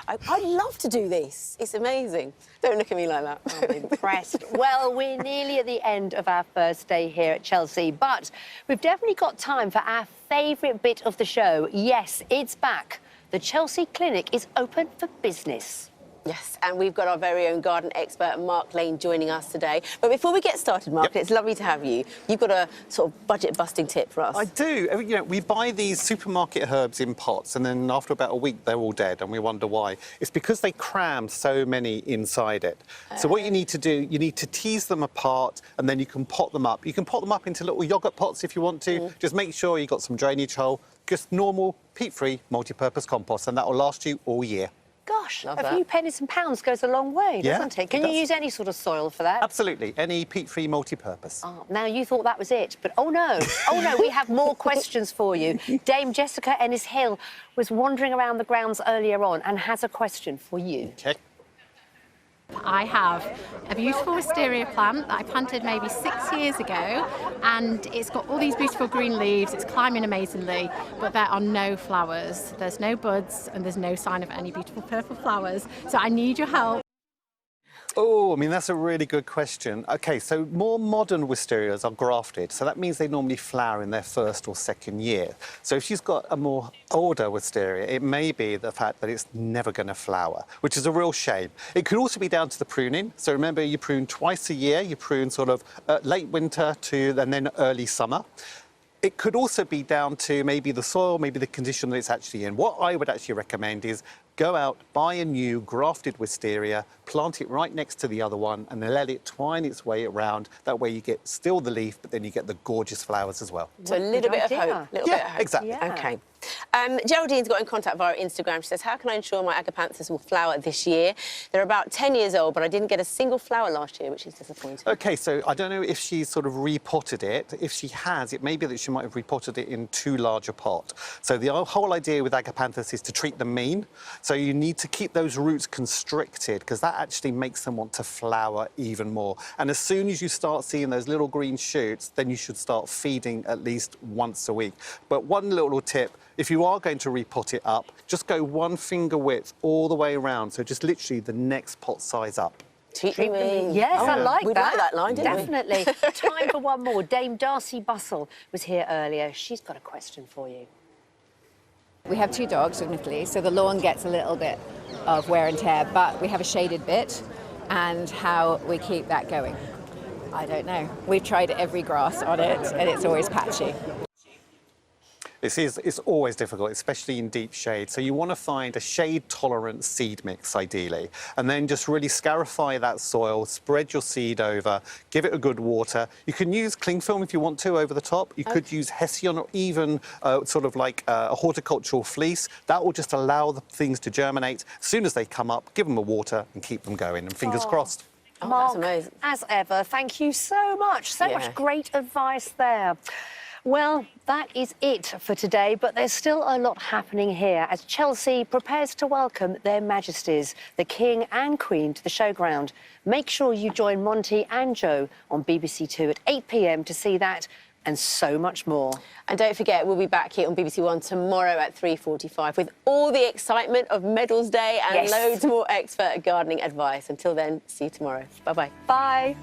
I'd love to do this. It's amazing. Don't look at me like that. I'm impressed. Well, we're nearly at the end of our first day here at Chelsea, but we've definitely got time for our favourite bit of the show. Yes, it's back. The Chelsea Clinic is open for business. Yes, and we've got our very own garden expert, Mark Lane, joining us today. But before we get started, Mark, it's lovely to have you. You've got a sort of budget-busting tip for us. I do. You know, we buy these supermarket herbs in pots, and then after about a week, they're all dead, and we wonder why. It's because they cram so many inside it. So what you need to do, you need to tease them apart, and then you can pot them up. You can pot them up into little yoghurt pots if you want to. Just make sure you've got some drainage hole, just normal, peat-free, multi-purpose compost, and that will last you all year. Gosh, a few pennies and pounds goes a long way, doesn't it? Can you use any sort of soil for that? Absolutely, any peat-free multi-purpose. Oh, now, you thought that was it, but oh no, we have more questions for you. Dame Jessica Ennis-Hill was wandering around the grounds earlier on and has a question for you. Okay. I have a beautiful wisteria plant that I planted maybe 6 years ago, and it's got all these beautiful green leaves, it's climbing amazingly, but there are no flowers. There's no buds and there's no sign of any beautiful purple flowers. So I need your help. Oh, I mean, that's a really good question. OK, so more modern wisterias are grafted, so that means they normally flower in their first or second year. So if she's got a more older wisteria, it may be the fact that it's never going to flower, which is a real shame. It could also be down to the pruning. So remember, you prune twice a year. You prune sort of late winter and then early summer. It could also be down to maybe the soil, maybe the condition that it's actually in. What I would actually recommend is go out, buy a new grafted wisteria, plant it right next to the other one, and then let it twine its way around. That way you get still the leaf, but then you get the gorgeous flowers as well. So a little bit of hope. Bit of hope. Exactly. Yeah. OK. Geraldine's got in contact via Instagram. She says, how can I ensure my agapanthus will flower this year? They're about 10 years old, but I didn't get a single flower last year, which is disappointing. OK, so I don't know if she's sort of repotted it. If she has, it may be that she might have repotted it in too large a pot. So the whole idea with agapanthus is to treat them mean. So you need to keep those roots constricted, because that actually makes them want to flower even more. And as soon as you start seeing those little green shoots, then you should start feeding at least once a week. But one little tip, if you are going to repot it up, just go 1 finger width all the way around. So just literally the next pot size up. Treat me. Yes, I like We'd that. like that line, didn't we? Definitely. Time for one more. Dame Darcy Bustle was here earlier. She's got a question for you. We have 2 dogs in Italy, so the lawn gets a little bit of wear and tear, but we have a shaded bit, and how we keep that going, I don't know. We've tried every grass on it, and it's always patchy. It's always difficult, especially in deep shade. So you want to find a shade-tolerant seed mix, ideally, and then just really scarify that soil, spread your seed over, give it a good water. You can use cling film if you want to over the top. You could use hessian or even sort of like a horticultural fleece. That will just allow the things to germinate. As soon as they come up, give them a water and keep them going, and fingers crossed. Mark, that's amazing. as ever, thank you so much. So much great advice there. Well, that is it for today, but there's still a lot happening here as Chelsea prepares to welcome their Majesties, the King and Queen, to the showground. Make sure you join Monty and Joe on BBC Two at 8 p.m. to see that and so much more. And don't forget, we'll be back here on BBC One tomorrow at 3:45 with all the excitement of Medals Day and loads more expert gardening advice. Until then, see you tomorrow. Bye-bye. Bye.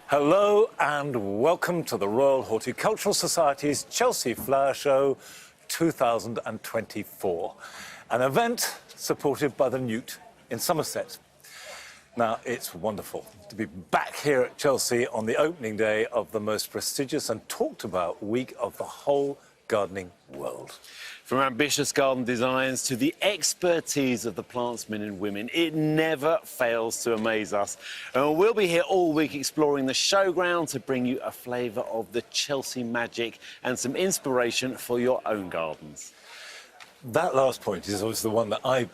Hello and welcome to the Royal Horticultural Society's Chelsea Flower Show 2024, an event supported by the Newt in Somerset. Now, it's wonderful to be back here at Chelsea on the opening day of the most prestigious and talked about week of the whole gardening world. From ambitious garden designs to the expertise of the plantsmen and women, it never fails to amaze us. And we'll be here all week exploring the showground to bring you a flavour of the Chelsea magic and some inspiration for your own gardens. That last point is always the one that I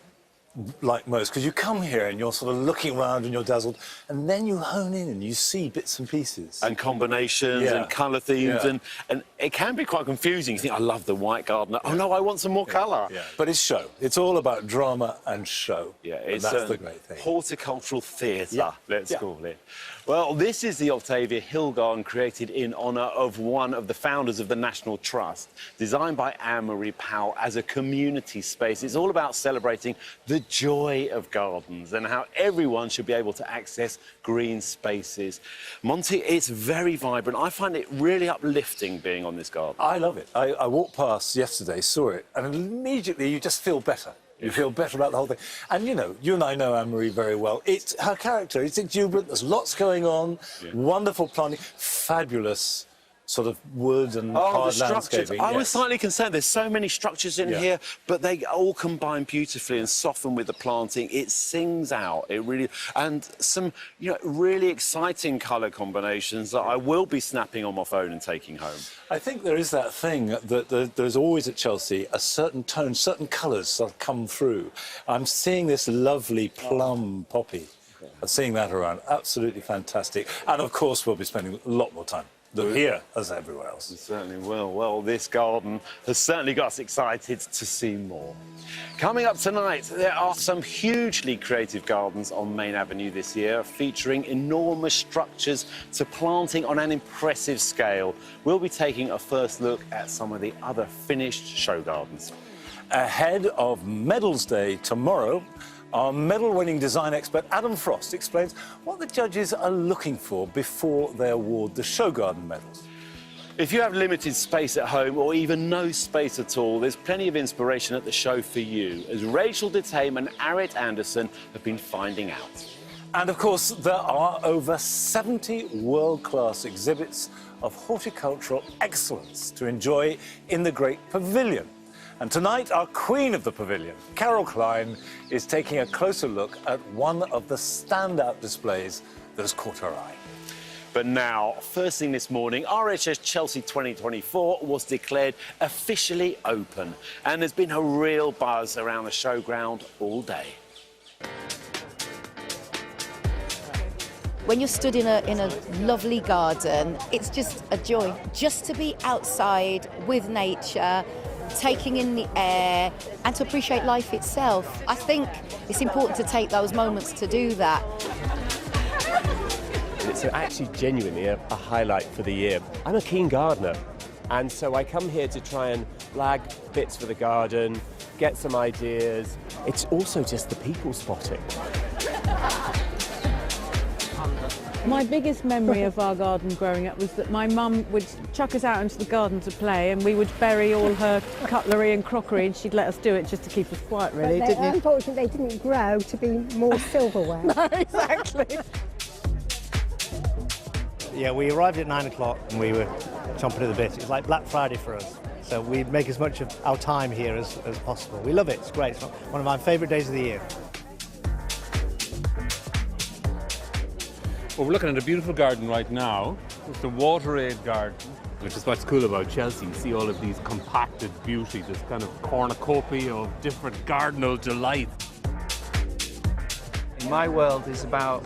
like most, because you come here and you're sort of looking around and you're dazzled, and then you hone in and you see bits and pieces. And combinations and colour themes, and it can be quite confusing. You think, I love the white garden. Oh, no, I want some more colour. But it's show. It's all about drama and show. Yeah, and that's the great thing. Horticultural theatre, let's call it. Well, this is the Octavia Hill Garden, created in honour of one of the founders of the National Trust, designed by Anne-Marie Powell as a community space. It's all about celebrating the joy of gardens and how everyone should be able to access green spaces. Monty, it's very vibrant. I find it really uplifting being on this garden. I love it. I walked past yesterday, saw it, and immediately you just feel better. You feel better about the whole thing. And, you know, you and I know Anne-Marie very well. It's her character. It's exuberant. There's lots going on. Wonderful planting. Fabulous sort of wood and hard landscaping. I was slightly concerned. There's so many structures in here, but they all combine beautifully and soften with the planting. It sings out. It really... And some, you know, really exciting colour combinations that I will be snapping on my phone and taking home. I think there is that thing that there's always at Chelsea a certain tone, certain colours sort of come through. I'm seeing this lovely plum poppy. I'm seeing that around. Absolutely fantastic. And, of course, we'll be spending a lot more time here as everywhere else. We certainly will. Well, this garden has certainly got us excited to see more. Coming up tonight, there are some hugely creative gardens on Main Avenue this year, featuring enormous structures to planting on an impressive scale. We'll be taking a first look at some of the other finished show gardens. Ahead of Medals Day tomorrow, our medal-winning design expert Adam Frost explains what the judges are looking for before they award the Show Garden medals. If you have limited space at home or even no space at all, there's plenty of inspiration at the show for you, as Rachel de Thame and Arit Anderson have been finding out. And, of course, there are over 70 world-class exhibits of horticultural excellence to enjoy in the Great Pavilion. And tonight, our queen of the pavilion, Carol Klein, is taking a closer look at one of the standout displays that has caught her eye. But now, first thing this morning, RHS Chelsea 2024 was declared officially open, and there's been a real buzz around the showground all day. When you're stood in a lovely garden, it's just a joy. Just to be outside with nature, taking in the air, and to appreciate life itself. I think it's important to take those moments to do that. It's actually genuinely a highlight for the year. I'm a keen gardener, and so I come here to try and flag bits for the garden, get some ideas. It's also just the people spotting. My biggest memory of our garden growing up was that my mum would chuck us out into the garden to play, and we would bury all her cutlery and crockery, and she'd let us do it just to keep us quiet, really, didn't you? Unfortunately, they didn't grow to be more silverware. No, exactly. Yeah, we arrived at 9 o'clock and we were chomping at the bit. It was like Black Friday for us. So we make as much of our time here as possible. We love it, it's great. It's one of my favourite days of the year. Well, we're looking at a beautiful garden right now. It's a water aid garden, which is what's cool about Chelsea. You see all of these compacted beauty, this kind of cornucopia of different gardenal delight. My world is about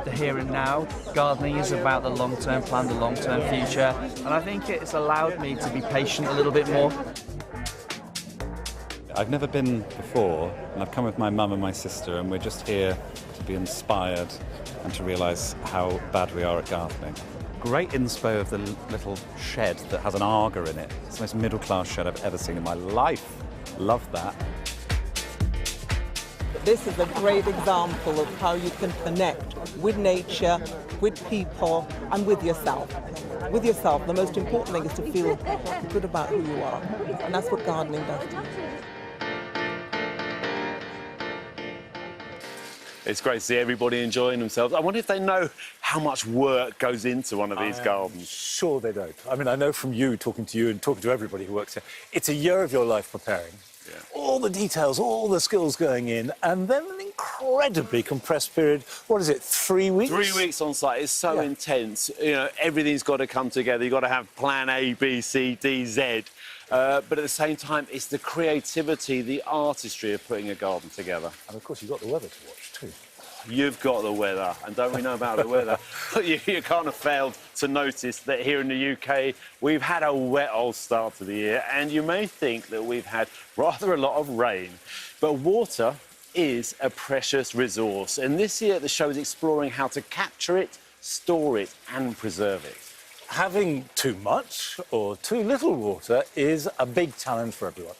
the here and now. Gardening is about the long-term plan, the long-term future. And I think it's allowed me to be patient a little bit more. I've never been before, and I've come with my mum and my sister, and we're just here to be inspired and to realise how bad we are at gardening. Great inspo of the little shed that has an arbor in it. It's the most middle-class shed I've ever seen in my life. Love that. This is a great example of how you can connect with nature, with people, and with yourself. With yourself, the most important thing is to feel good about who you are. And that's what gardening does to you. It's great to see everybody enjoying themselves. I wonder if they know how much work goes into one of these gardens. Sure they don't. I mean, I know from you, talking to you and talking to everybody who works here, it's a year of your life preparing. Yeah. All the details, all the skills going in, and then an incredibly compressed period. What is it, 3 weeks? 3 weeks on site. It's so intense. You know, everything's got to come together. You've got to have plan A, B, C, D, Z. But at the same time, it's the creativity, the artistry of putting a garden together. And, of course, you've got the weather to watch, too. You've got the weather, and don't we know about the weather? you can't have failed to notice that here in the UK, we've had a wet old start to the year, and you may think that we've had rather a lot of rain. But water is a precious resource, and this year the show is exploring how to capture it, store it, and preserve it. Having too much or too little water is a big challenge for everyone.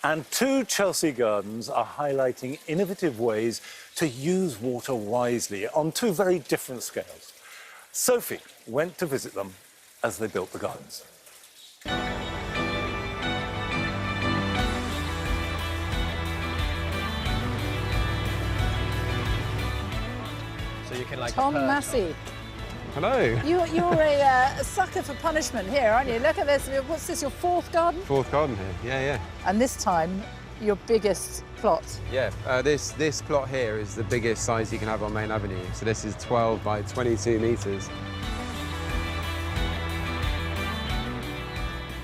And 2 Chelsea gardens are highlighting innovative ways to use water wisely on 2 very different scales. Sophie went to visit them as they built the gardens. So you can like Tom Massey. Hello. You're a sucker for punishment here, aren't you? Look at this. What's this, your 4th garden? 4th garden here, yeah. And this time, your biggest plot. Yeah, this plot here is the biggest size you can have on Main Avenue. So this is 12 by 22 metres.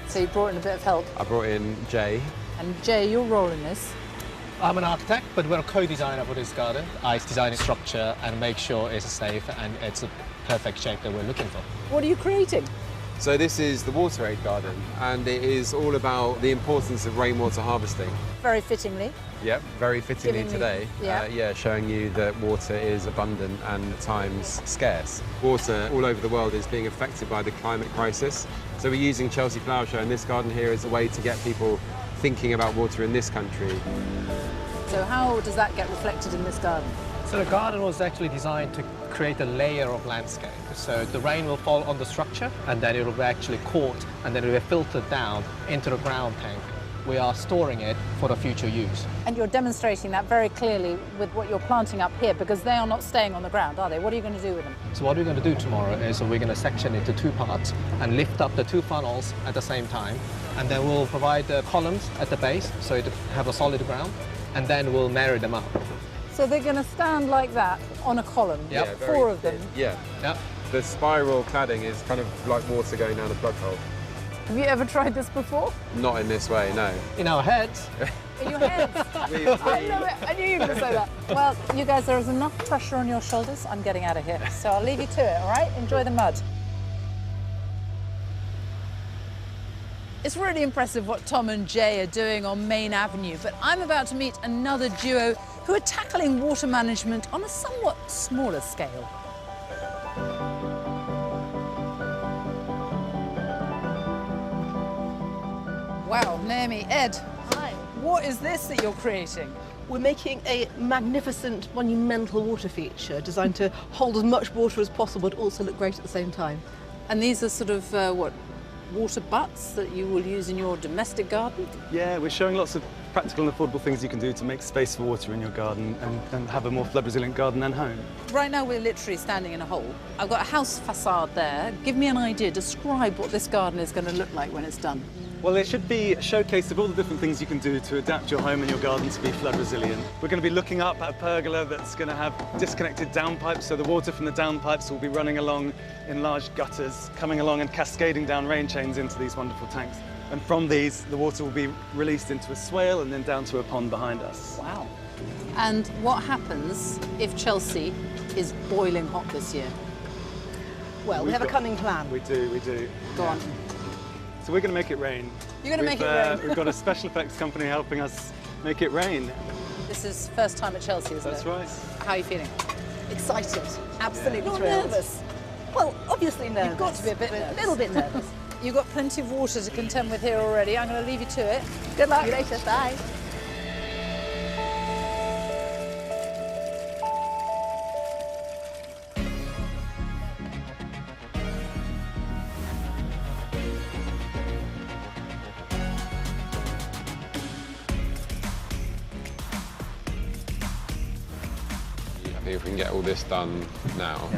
So you brought in a bit of help. I brought in Jay. And Jay, your role in this? I'm an architect, but we're a co-designer for this garden. I design the structure and make sure it's safe and it's a perfect shape that we're looking for. What are you creating? So this is the Water Aid garden, and it is all about the importance of rainwater harvesting. Very fittingly. Yep, very fittingly Giving me- today. yeah. Showing you that water is abundant and at times scarce. Water all over the world is being affected by the climate crisis. So we're using Chelsea Flower Show and this garden here as a way to get people thinking about water in this country. So how does that get reflected in this garden? So the garden was actually designed to create a layer of landscape. So the rain will fall on the structure and then it will be actually caught and then it will be filtered down into the ground tank. We are storing it for the future use. And you're demonstrating that very clearly with what you're planting up here, because they are not staying on the ground, are they? What are you going to do with them? So what we're going to do tomorrow is we're going to section it into 2 parts and lift up the 2 funnels at the same time. And then we'll provide the columns at the base so it have a solid ground, and then we'll marry them up. So they're going to stand like that on a column, Yep. yeah, 4 of them. Yeah. The spiral cladding is kind of like water going down a plug hole. Have you ever tried this before? Not in this way, no. In our heads. In your heads? I know it. I knew you were going to say that. Well, you guys, there is enough pressure on your shoulders. I'm getting out of here. So I'll leave you to it, all right? Enjoy the mud. It's really impressive what Tom and Jay are doing on Main Avenue, but I'm about to meet another duo who are tackling water management on a somewhat smaller scale. Wow, Naomi, Ed. Hi. What is this that you're creating? We're making a magnificent, monumental water feature designed to hold as much water as possible but also look great at the same time. And these are sort of, water butts that you will use in your domestic garden? Yeah, we're showing lots of practical and affordable things you can do to make space for water in your garden and have a more flood-resilient garden and home. Right now we're literally standing in a hole. I've got a house facade there. Give me an idea, describe what this garden is going to look like when it's done. Well, it should be a showcase of all the different things you can do to adapt your home and your garden to be flood resilient. We're going to be looking up at a pergola that's going to have disconnected downpipes, so the water from the downpipes will be running along in large gutters, coming along and cascading down rain chains into these wonderful tanks. And from these, the water will be released into a swale and then down to a pond behind us. Wow. And what happens if Chelsea is boiling hot this year? Well, we have a cunning plan. We do. Go on. So we're going to make it rain. You're going to make it rain? We've got a special effects company helping us make it rain. This is first time at Chelsea, isn't it? That's right. How are you feeling? Excited. Absolutely Not thrilled. nervous? Well, obviously nervous. You've got to be a bit but nervous. A little bit nervous. You've got plenty of water to contend with here already. I'm going to leave you to it. Good luck. See you later. Bye. think if we can get all this done now.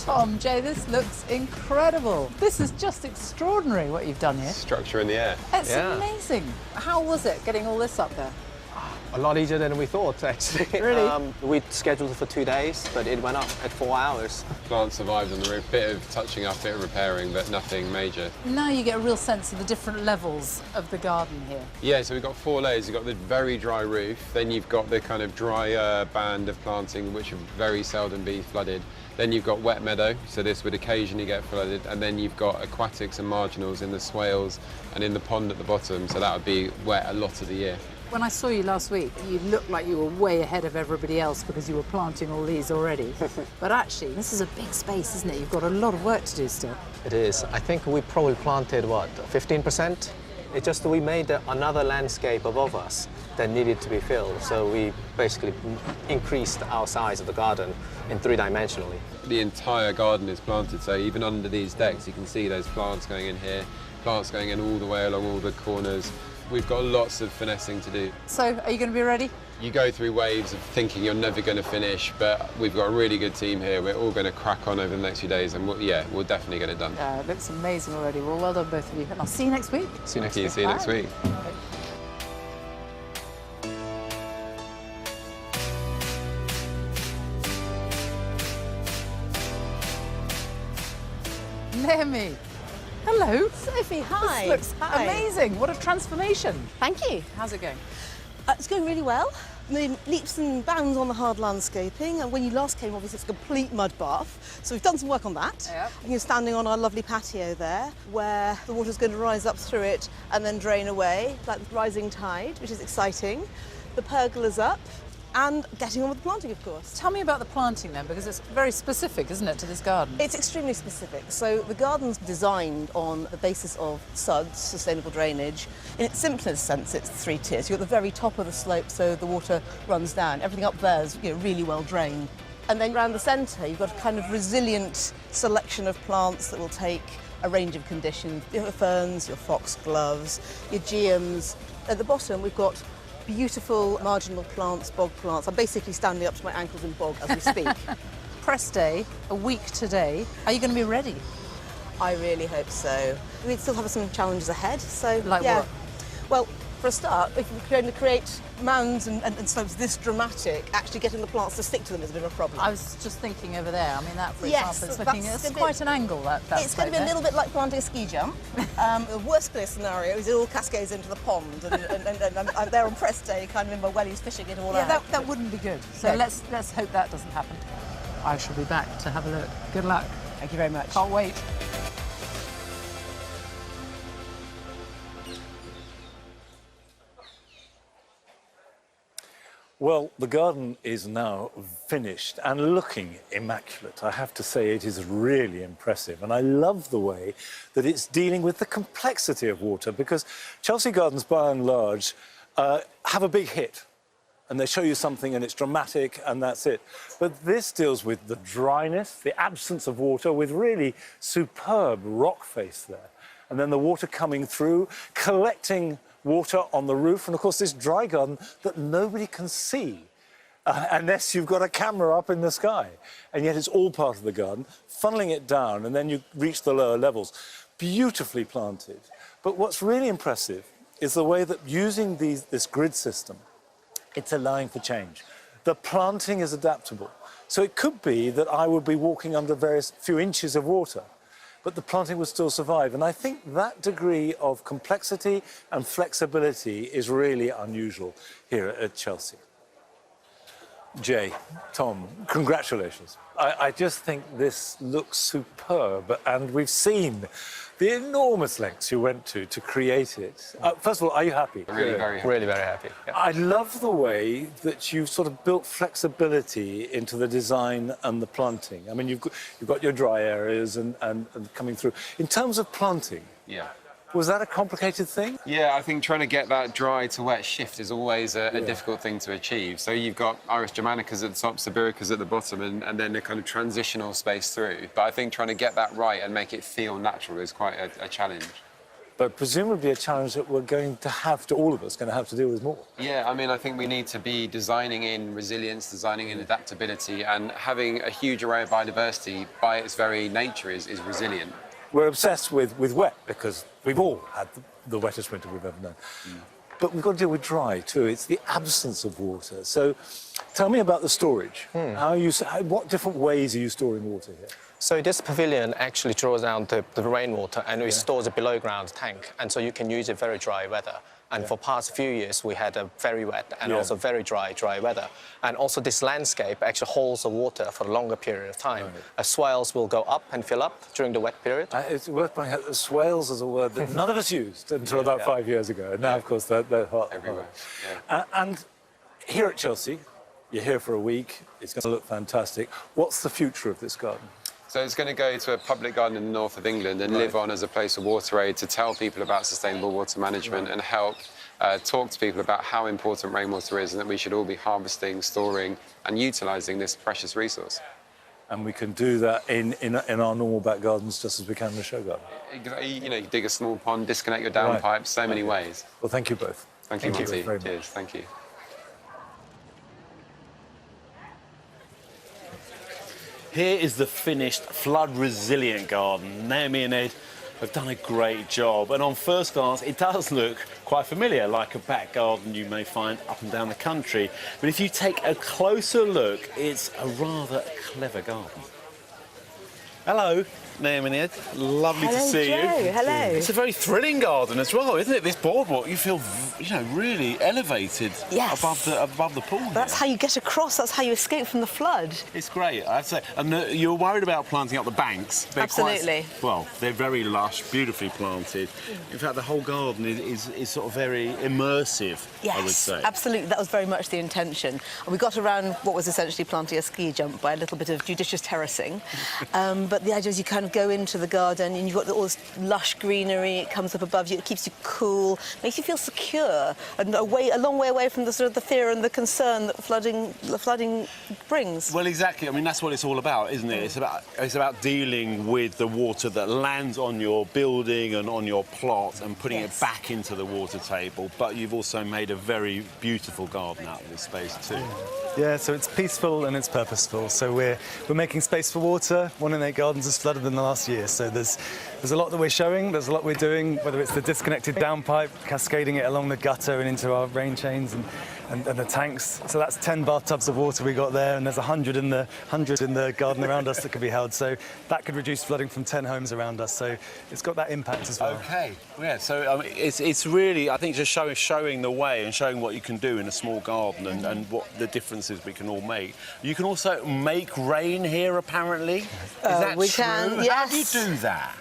Tom, Jay, this looks incredible. This is just extraordinary what you've done here. Structure in the air. It's amazing. How was it getting all this up there? A lot easier than we thought, actually. Really? We scheduled it for 2 days, but it went up at 4 hours. Plant survived on the roof. Bit of touching up, bit of repairing, but nothing major. Now you get a real sense of the different levels of the garden here. Yeah, so we've got 4 layers. You've got the very dry roof, then you've got the kind of drier band of planting, which would very seldom be flooded. Then you've got wet meadow, so this would occasionally get flooded, and then you've got aquatics and marginals in the swales and in the pond at the bottom, so that would be wet a lot of the year. When I saw you last week, you looked like you were way ahead of everybody else because you were planting all these already. But actually, this is a big space, isn't it? You've got a lot of work to do still. It is. I think we probably planted, what, 15%? It's just that we made another landscape above us that needed to be filled. So we basically increased our size of the garden in 3-dimensionally. The entire garden is planted, so even under these decks, you can see those plants going in here, plants going in all the way along all the corners. We've got lots of finessing to do. So, are you going to be ready? You go through waves of thinking you're never going to finish, but we've got a really good team here. We're all going to crack on over the next few days, and we'll definitely get it done. Yeah, it looks amazing already. Well, well done, both of you. And I'll see you next week. See you next week. See you next week. Naomi. Hello. Sophie, hi. This looks Hi. amazing. What a transformation. Thank you. How's it going? It's going really well. The leaps and bounds on the hard landscaping, and when you last came, obviously, it's a complete mud bath. So we've done some work on that. Yep. And you're standing on our lovely patio there, where the water's going to rise up through it and then drain away, like the rising tide, which is exciting. The pergola's up, and getting on with the planting, of course. Tell me about the planting then, because it's very specific, isn't it, to this garden? It's extremely specific. So the garden's designed on the basis of SUDS, sustainable drainage. In its simplest sense, it's 3 tiers. You're at the very top of the slope, so the water runs down. Everything up there is really well drained. And then around the centre, you've got a kind of resilient selection of plants that will take a range of conditions. Your ferns, your foxgloves, your geums. At the bottom, we've got beautiful marginal plants, bog plants. I'm basically standing up to my ankles in bog as we speak. Press day, a week today. Are you going to be ready? I really hope so. We still have some challenges ahead, so Like yeah. what? Well, for a start, if we're going to create mounds and slopes this dramatic, actually getting the plants to stick to them is a bit of a problem. I was just thinking over there. I mean, that, for Yes, example, it's looking, that's it's gonna quite be- an angle, that It's going to be a little bit like planting a ski jump. The worst case scenario is it all cascades into the pond, and I'm there on press day, kind of in my wellies, fishing it all out. that wouldn't be good. So No. let's hope that doesn't happen. I shall be back to have a look. Good luck. Thank you very much. Can't wait. Well, the garden is now finished and looking immaculate. I have to say it is really impressive, and I love the way that it's dealing with the complexity of water, because Chelsea gardens, by and large, have a big hit, and they show you something and it's dramatic and that's it. But this deals with the dryness, the absence of water, with really superb rock face there, and then the water coming through, collecting water on the roof, and of course this dry garden that nobody can see unless you've got a camera up in the sky, and yet it's all part of the garden, funneling it down, and then you reach the lower levels. Beautifully planted. But what's really impressive is the way that using this grid system, it's allowing for change. The planting is adaptable. So it could be that I would be walking under various few inches of water, but the planting would still survive. And I think that degree of complexity and flexibility is really unusual here at Chelsea. Jay, Tom, congratulations. I just think this looks superb, and we've seen the enormous lengths you went to create it. First of all, are you happy? Really very happy. Really very happy. Yeah. I love the way that you've sort of built flexibility into the design and the planting. I mean, you've got your dry areas and coming through. In terms of planting, Yeah. was that a complicated thing? Yeah, I think trying to get that dry to wet shift is always a difficult thing to achieve. So you've got Iris Germanicas at the top, Sibiricas at the bottom, and then a kind of transitional space through. But I think trying to get that right and make it feel natural is quite a challenge. but presumably a challenge that we're going to have to, all of us, going to have to deal with more. Yeah, I mean, I think we need to be designing in resilience, designing in adaptability, and having a huge array of biodiversity by its very nature is resilient. We're obsessed with wet because we've all had the wettest winter we've ever known. But we've got to deal with dry too. It's the absence of water. So tell me about the storage. What different ways are you storing water here? So this pavilion actually draws down the rainwater and it stores a below ground tank, and so you can use it very dry weather. And for past few years, we had a very wet and also very dry weather. And also this landscape actually holds the water for a longer period of time. Swales will go up and fill up during the wet period. It's worth pointing out that swales is a word that none of us used until about 5 years ago. And now, of course, they're hot. Everywhere. And here at Chelsea, you're here for a week. It's going to look fantastic. What's the future of this garden? So it's going to go to a public garden in the north of England and live on as a place of water aid to tell people about sustainable water management and help talk to people about how important rainwater is and that we should all be harvesting, storing and utilising this precious resource. And we can do that in our normal back gardens just as we can in the show garden. You know, you dig a small pond, disconnect your downpipes, so many ways. Well, thank you both. Thank you, Monty. very much. Cheers, thank you. Here is the finished flood-resilient garden. Naomi and Ed have done a great job, and on first glance it does look quite familiar, like a back garden you may find up and down the country. But if you take a closer look, it's a rather clever garden. Hello, Naomi and Ed. Lovely to see you. Hello. It's a very thrilling garden as well, isn't it? This boardwalk, you feel, you know, really elevated above the pool. That's how you get across. That's how you escape from the flood. It's great, I have to say. And you're worried about planting up the banks. Absolutely. Well, they're very lush, beautifully planted. In fact, the whole garden is sort of very immersive, I would say. Absolutely. That was very much the intention. We got around what was essentially planting a ski jump by a little bit of judicious terracing. But the idea is you kind of go into the garden and you've got all this lush greenery. It comes up above you. It keeps you cool, makes you feel secure, and a long way away from the sort of the fear and the concern that the flooding brings. Well, exactly. I mean, that's what it's all about, isn't it? It's about dealing with the water that lands on your building and on your plot and putting it back into the water table. But you've also made a very beautiful garden out of this space too. Yeah, so it's peaceful and it's purposeful. So we're making space for water. 1 in 8 gardens has flooded in the last year. So there's a lot that we're showing. There's a lot we're doing, whether it's the disconnected downpipe, cascading it along the gutter and into our rain chains and the tanks. So that's 10 bathtubs of water we got there, and there's 100 in the garden around us that could be held. So that could reduce flooding from 10 homes around us. So it's got that impact as well. Okay, yeah. So I mean, it's really, I think, just showing the way and showing what you can do in a small garden and what the differences we can all make. You can also make rain here, apparently. Is that we true? can, yes. How do you do that?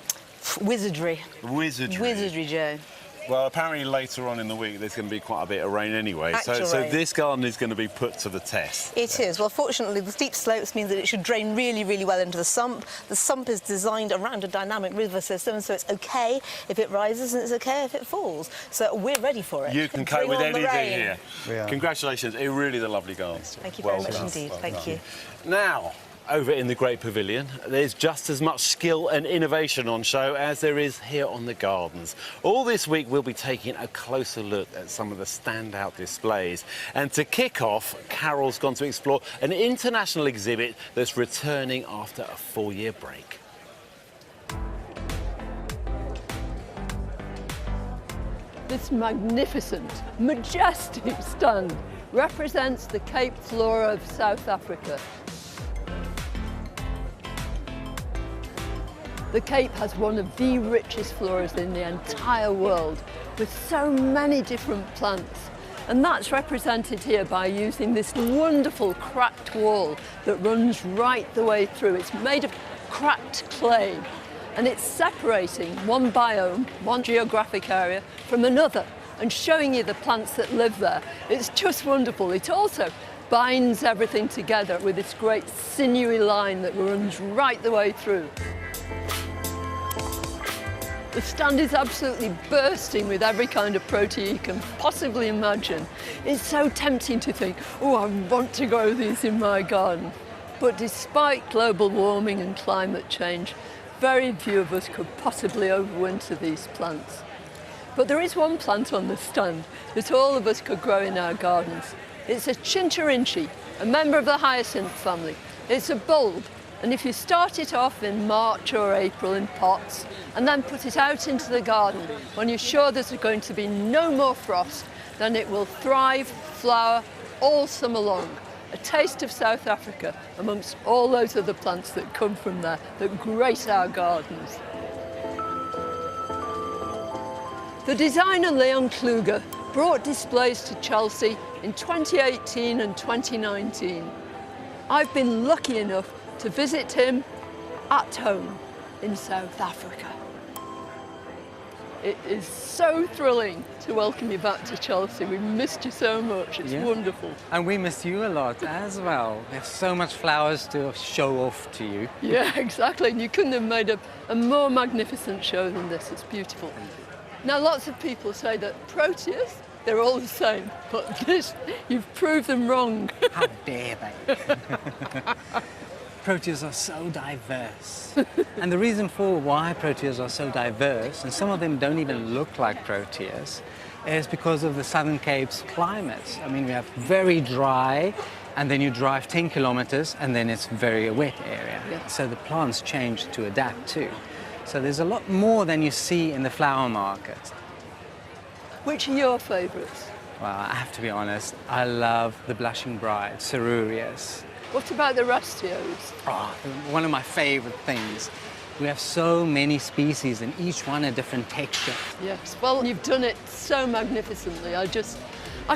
Wizardry. Wizardry. Wizardry, Joe. Well, apparently later on in the week there's going to be quite a bit of rain anyway. Actual So rain. this garden is going to be put to the test. It is. Well, fortunately, the steep slopes means that it should drain really, really well into the sump. The sump is designed around a dynamic river system, so it's OK if it rises and it's OK if it falls. So we're ready for it. You can cope with anything here. are. Congratulations. It's really the lovely garden. Thank you very much indeed. Thank you. Now, over in the Great Pavilion, there's just as much skill and innovation on show as there is here on the gardens. All this week, we'll be taking a closer look at some of the standout displays. And to kick off, Carol's gone to explore an international exhibit that's returning after a 4-year break. This magnificent, majestic stand represents the Cape flora of South Africa. The Cape has one of the richest floras in the entire world, with so many different plants. And that's represented here by using this wonderful cracked wall that runs right the way through. It's made of cracked clay, and it's separating one biome, one geographic area, from another, and showing you the plants that live there. It's just wonderful. It also binds everything together with this great sinewy line that runs right the way through. The stand is absolutely bursting with every kind of protein you can possibly imagine. It's so tempting to think, oh, I want to grow these in my garden. But despite global warming and climate change, very few of us could possibly overwinter these plants. But there is one plant on the stand that all of us could grow in our gardens. It's a chincharinchi, a member of the hyacinth family. It's a bulb, and if you start it off in March or April in pots and then put it out into the garden when you're sure there's going to be no more frost, then it will thrive, flower all summer long. A taste of South Africa amongst all those other plants that come from there that grace our gardens. The designer Leon Kluger brought displays to Chelsea in 2018 and 2019. I've been lucky enough to visit him at home in South Africa. It is so thrilling to welcome you back to Chelsea. We've missed you so much. It's wonderful. And we miss you a lot as well. There's so much flowers to show off to you. Yeah, exactly. And you couldn't have made a more magnificent show than this. It's beautiful. Now, lots of people say that proteas, they're all the same, but this, you've proved them wrong. How dare they? Proteas are so diverse. And the reason for why proteas are so diverse, and some of them don't even look like proteas, is because of the Southern Cape's climate. I mean, we have very dry, and then you drive 10 kilometers, and then it's very wet area. Yeah. So the plants change to adapt too. So there's a lot more than you see in the flower market. Which are your favourites? Well, I have to be honest, I love the Blushing Bride, Cerureus. What about the Rastios? Oh, one of my favourite things. We have so many species and each one a different texture. Yes, well, you've done it so magnificently. I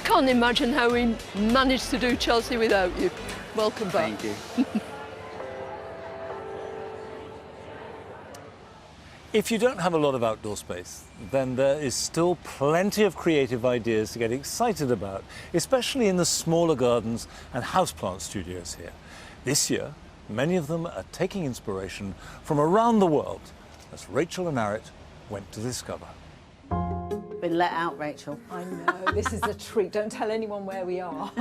can't imagine how we managed to do Chelsea without you. Welcome back. Thank you. If you don't have a lot of outdoor space, then there is still plenty of creative ideas to get excited about, especially in the smaller gardens and houseplant studios here. This year, many of them are taking inspiration from around the world, as Rachel and Arit went to discover. Been let out, Rachel. I know, this is a treat. Don't tell anyone where we are.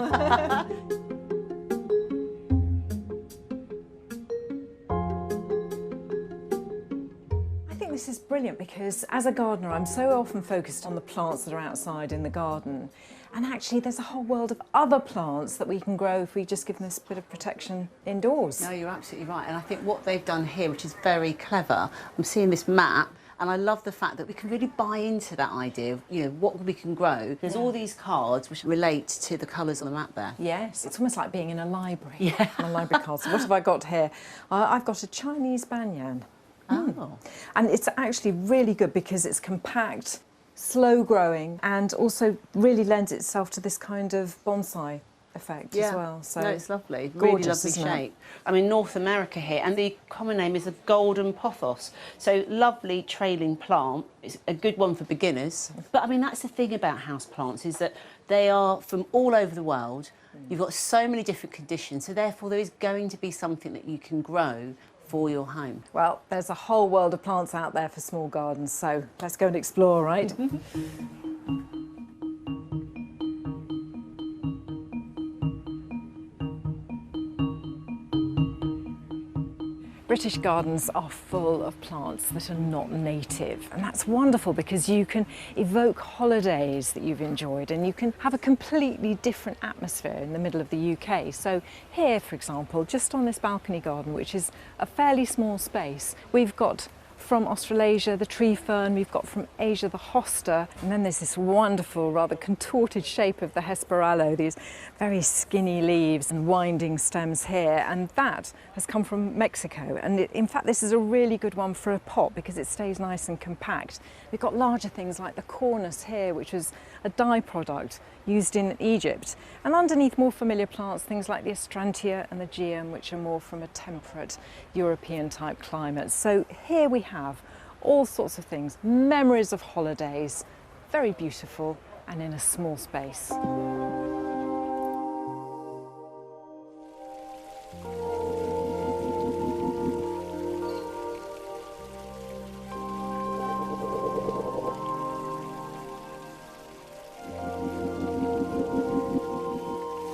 This is brilliant because as a gardener I'm so often focused on the plants that are outside in the garden, and actually there's a whole world of other plants that we can grow if we just give them this bit of protection indoors. No, you're absolutely right, and I think what they've done here, which is very clever, I'm seeing this map and I love the fact that we can really buy into that idea of, you know, what we can grow. There's all these cards which relate to the colours on the map there. Yes, it's almost like being in a library. Yeah. On a library card. So what have I got here? I've got a Chinese banyan. Oh. And it's actually really good because it's compact, slow growing, and also really lends itself to this kind of bonsai effect as well. So no, it's lovely, gorgeous, really lovely shape. I'm in North America here, and the common name is a golden pothos. So lovely trailing plant. It's a good one for beginners. But I mean, that's the thing about houseplants, is that they are from all over the world. You've got so many different conditions, so therefore there is going to be something that you can grow for your home. Well, there's a whole world of plants out there for small gardens, so let's go and explore, right? British gardens are full of plants that are not native, and that's wonderful because you can evoke holidays that you've enjoyed and you can have a completely different atmosphere in the middle of the UK. So here, for example, just on this balcony garden, which is a fairly small space, we've got from Australasia the tree fern, we've got from Asia the hosta, and then there's this wonderful, rather contorted shape of the hesperallo, these very skinny leaves and winding stems here, and that has come from Mexico. And in fact, this is a really good one for a pot because it stays nice and compact. We've got larger things like the cornus here, which was a dye product used in Egypt. And underneath, more familiar plants, things like the astrantia and the geum, which are more from a temperate European type climate. So here we have all sorts of things, memories of holidays, very beautiful and in a small space.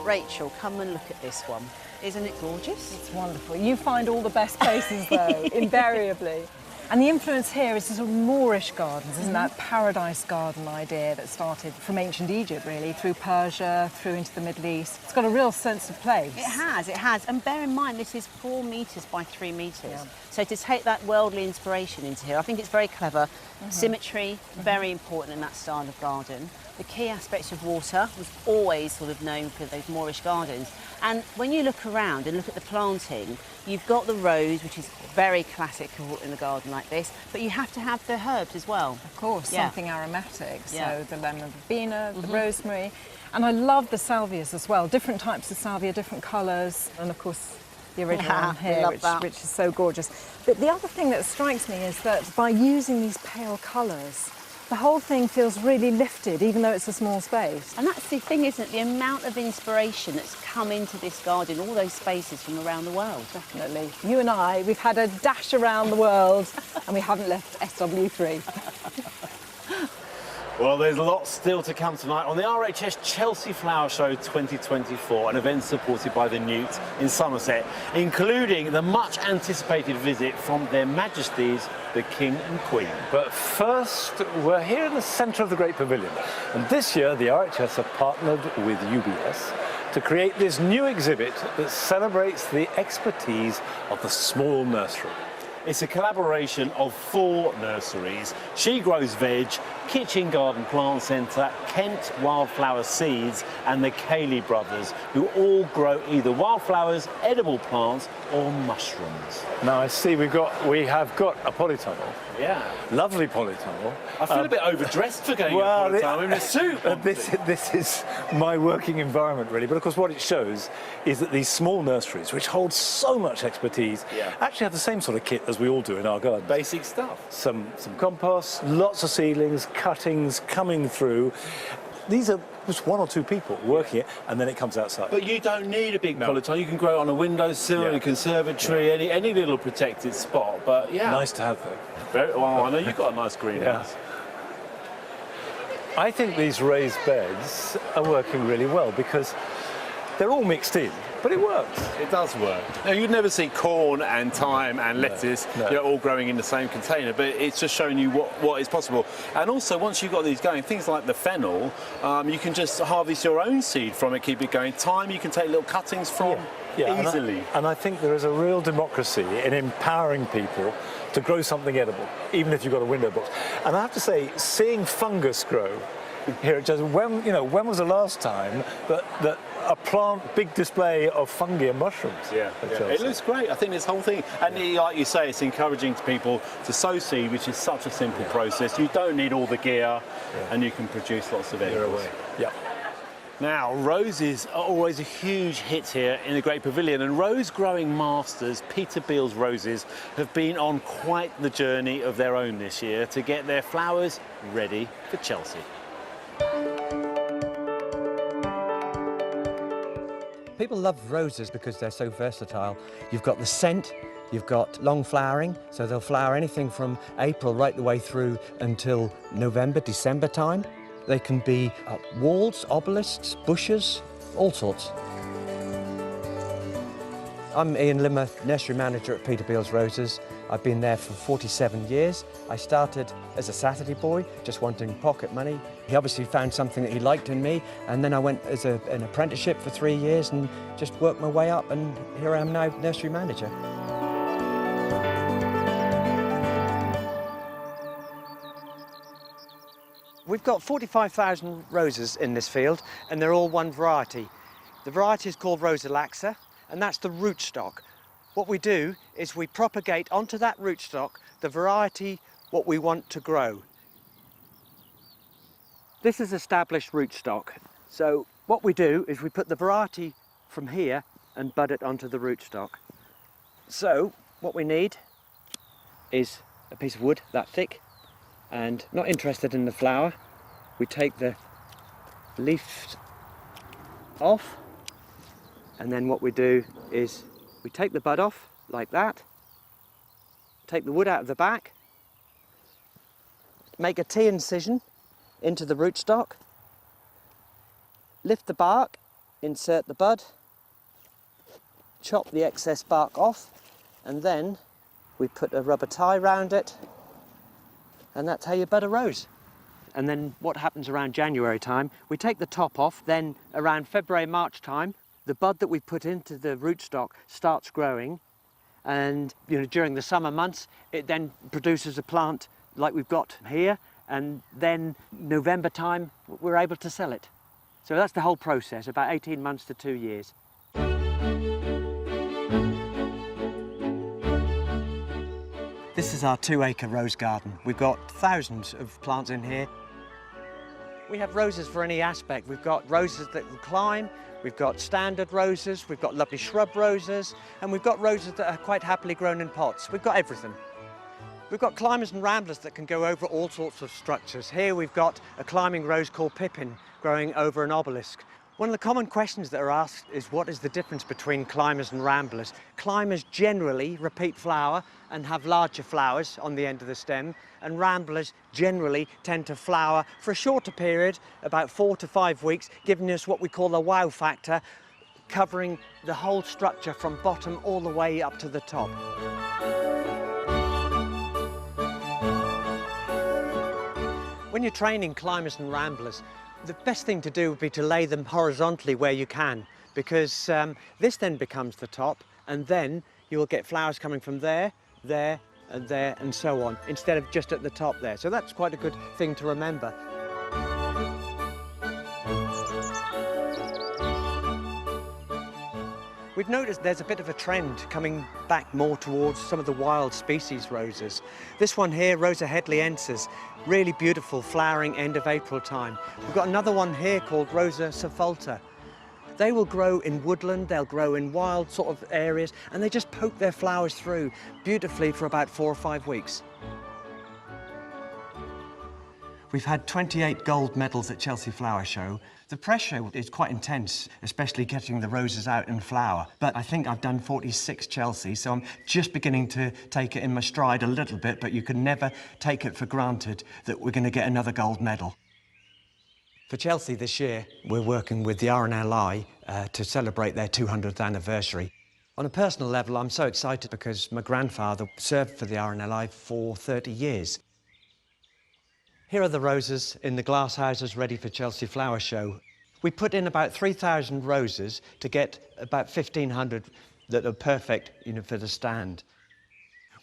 Rachel, come and look at this one. Isn't it gorgeous? It's wonderful. You find all the best places though, invariably. And the influence here is the sort of Moorish gardens, isn't that paradise garden idea that started from ancient Egypt, really, through Persia, through into the Middle East. It's got a real sense of place. It has. And bear in mind, this is 4 metres by 3 metres. So to take that worldly inspiration into here, I think it's very clever. Symmetry, very important in that style of garden. The key aspects of water was always sort of known for those Moorish gardens. And when you look around and look at the planting, you've got the rose, which is very classical in a garden like this, but you have to have the herbs as well. Of course, something aromatic. So the lemon verbena, the rosemary. And I love the salvias as well. Different types of salvia, different colours. And of course, the original one here, which is so gorgeous. But the other thing that strikes me is that by using these pale colours, the whole thing feels really lifted, even though it's a small space. And that's the thing, isn't it? The amount of inspiration that's come into this garden, all those spaces from around the world. Definitely. You and I, we've had a dash around the world and we haven't left SW3. Well, there's lots still to come tonight on the RHS Chelsea Flower Show 2024, an event supported by the Newt in Somerset, including the much anticipated visit from Their Majesties, the King and Queen. But first, we're here in the centre of the Great Pavilion, and this year the RHS have partnered with UBS to create this new exhibit that celebrates the expertise of the small nursery. It's a collaboration of 4 nurseries: She Grows Veg, Kitchen Garden Plant Centre, Kent Wildflower Seeds and the Cayley Brothers, who all grow either wildflowers, edible plants or mushrooms. Now I see we have got a polytunnel. Yeah. Lovely polytunnel. I feel a bit overdressed for going to polytunnel in a suit. This is my working environment, really. But of course what it shows is that these small nurseries, which hold so much expertise, actually have the same sort of kit as we all do in our garden. Basic stuff. Some compost, lots of seedlings, cuttings coming through. These are just 1 or 2 people working it, and then it comes outside. But you don't need a big polytunnel. You can grow it on a windowsill, in a conservatory, any little protected spot. But nice to have though. Well, I know you've got a nice greenhouse. I think these raised beds are working really well because they're all mixed in, but it works. It does work. Now, you'd never see corn and thyme and lettuce all growing in the same container, but it's just showing you what is possible. And also, once you've got these going, things like the fennel, you can just harvest your own seed from it, keep it going. Thyme, you can take little cuttings from easily. And I think there is a real democracy in empowering people to grow something edible, even if you've got a window box. And I have to say, seeing fungus grow here at Chelsea, when was the last time that a big display of fungi and mushrooms? It looks great. I think this whole thing, and like you say, it's encouraging to people to sow seed, which is such a simple process. You don't need all the gear, and you can produce lots of edibles. Now, roses are always a huge hit here in the Great Pavilion, and rose growing masters Peterbilt's Roses have been on quite the journey of their own this year to get their flowers ready for Chelsea. People love roses because they're so versatile. You've got the scent, you've got long flowering, so they'll flower anything from April right the way through until November, December time. They can be walls, obelisks, bushes, all sorts. I'm Ian Limmer, nursery manager at Peterbilt's Roses. I've been there for 47 years. I started as a Saturday boy, just wanting pocket money. He obviously found something that he liked in me, and then I went as an apprenticeship for 3 years and just worked my way up, and here I am now, nursery manager. We've got 45,000 roses in this field, and they're all one variety. The variety is called Rosa laxa, and that's the rootstock. What we do is we propagate onto that rootstock the variety what we want to grow. This is established rootstock. So what we do is we put the variety from here and bud it onto the rootstock. So what we need is a piece of wood that thick, and not interested in the flower, we take the leaves off, and then what we do is we take the bud off like that, take the wood out of the back, make a T incision into the rootstock, lift the bark, insert the bud, chop the excess bark off, and then we put a rubber tie round it, and that's how you bud a rose. And then what happens around January time, we take the top off, then around February, March time, the bud that we put into the rootstock starts growing, and during the summer months, it then produces a plant like we've got here, and then November time, we're able to sell it. So that's the whole process, about 18 months to 2 years. This is our 2-acre rose garden. We've got thousands of plants in here. We have roses for any aspect. We've got roses that will climb, we've got standard roses, we've got lovely shrub roses, and we've got roses that are quite happily grown in pots. We've got everything. We've got climbers and ramblers that can go over all sorts of structures. Here we've got a climbing rose called Pippin growing over an obelisk. One of the common questions that are asked is what is the difference between climbers and ramblers? Climbers generally repeat flower and have larger flowers on the end of the stem, and ramblers generally tend to flower for a shorter period, about 4 to 5 weeks, giving us what we call a wow factor, covering the whole structure from bottom all the way up to the top. When you're training climbers and ramblers, the best thing to do would be to lay them horizontally where you can, because this then becomes the top, and then you will get flowers coming from there, there, and there, and so on, instead of just at the top there. So that's quite a good thing to remember. We've noticed there's a bit of a trend coming back more towards some of the wild species roses. This one here, Rosa hedleyensis, really beautiful, flowering end of April time. We've got another one here called Rosa sepulta. They will grow in woodland, they'll grow in wild sort of areas, and they just poke their flowers through beautifully for about 4 or 5 weeks. We've had 28 gold medals at Chelsea Flower Show. The pressure is quite intense, especially getting the roses out in flower. But I think I've done 46 Chelsea, so I'm just beginning to take it in my stride a little bit, but you can never take it for granted that we're going to get another gold medal. For Chelsea this year, we're working with the RNLI to celebrate their 200th anniversary. On a personal level, I'm so excited because my grandfather served for the RNLI for 30 years. Here are the roses in the glass houses ready for Chelsea Flower Show. We put in about 3,000 roses to get about 1,500 that are perfect, for the stand.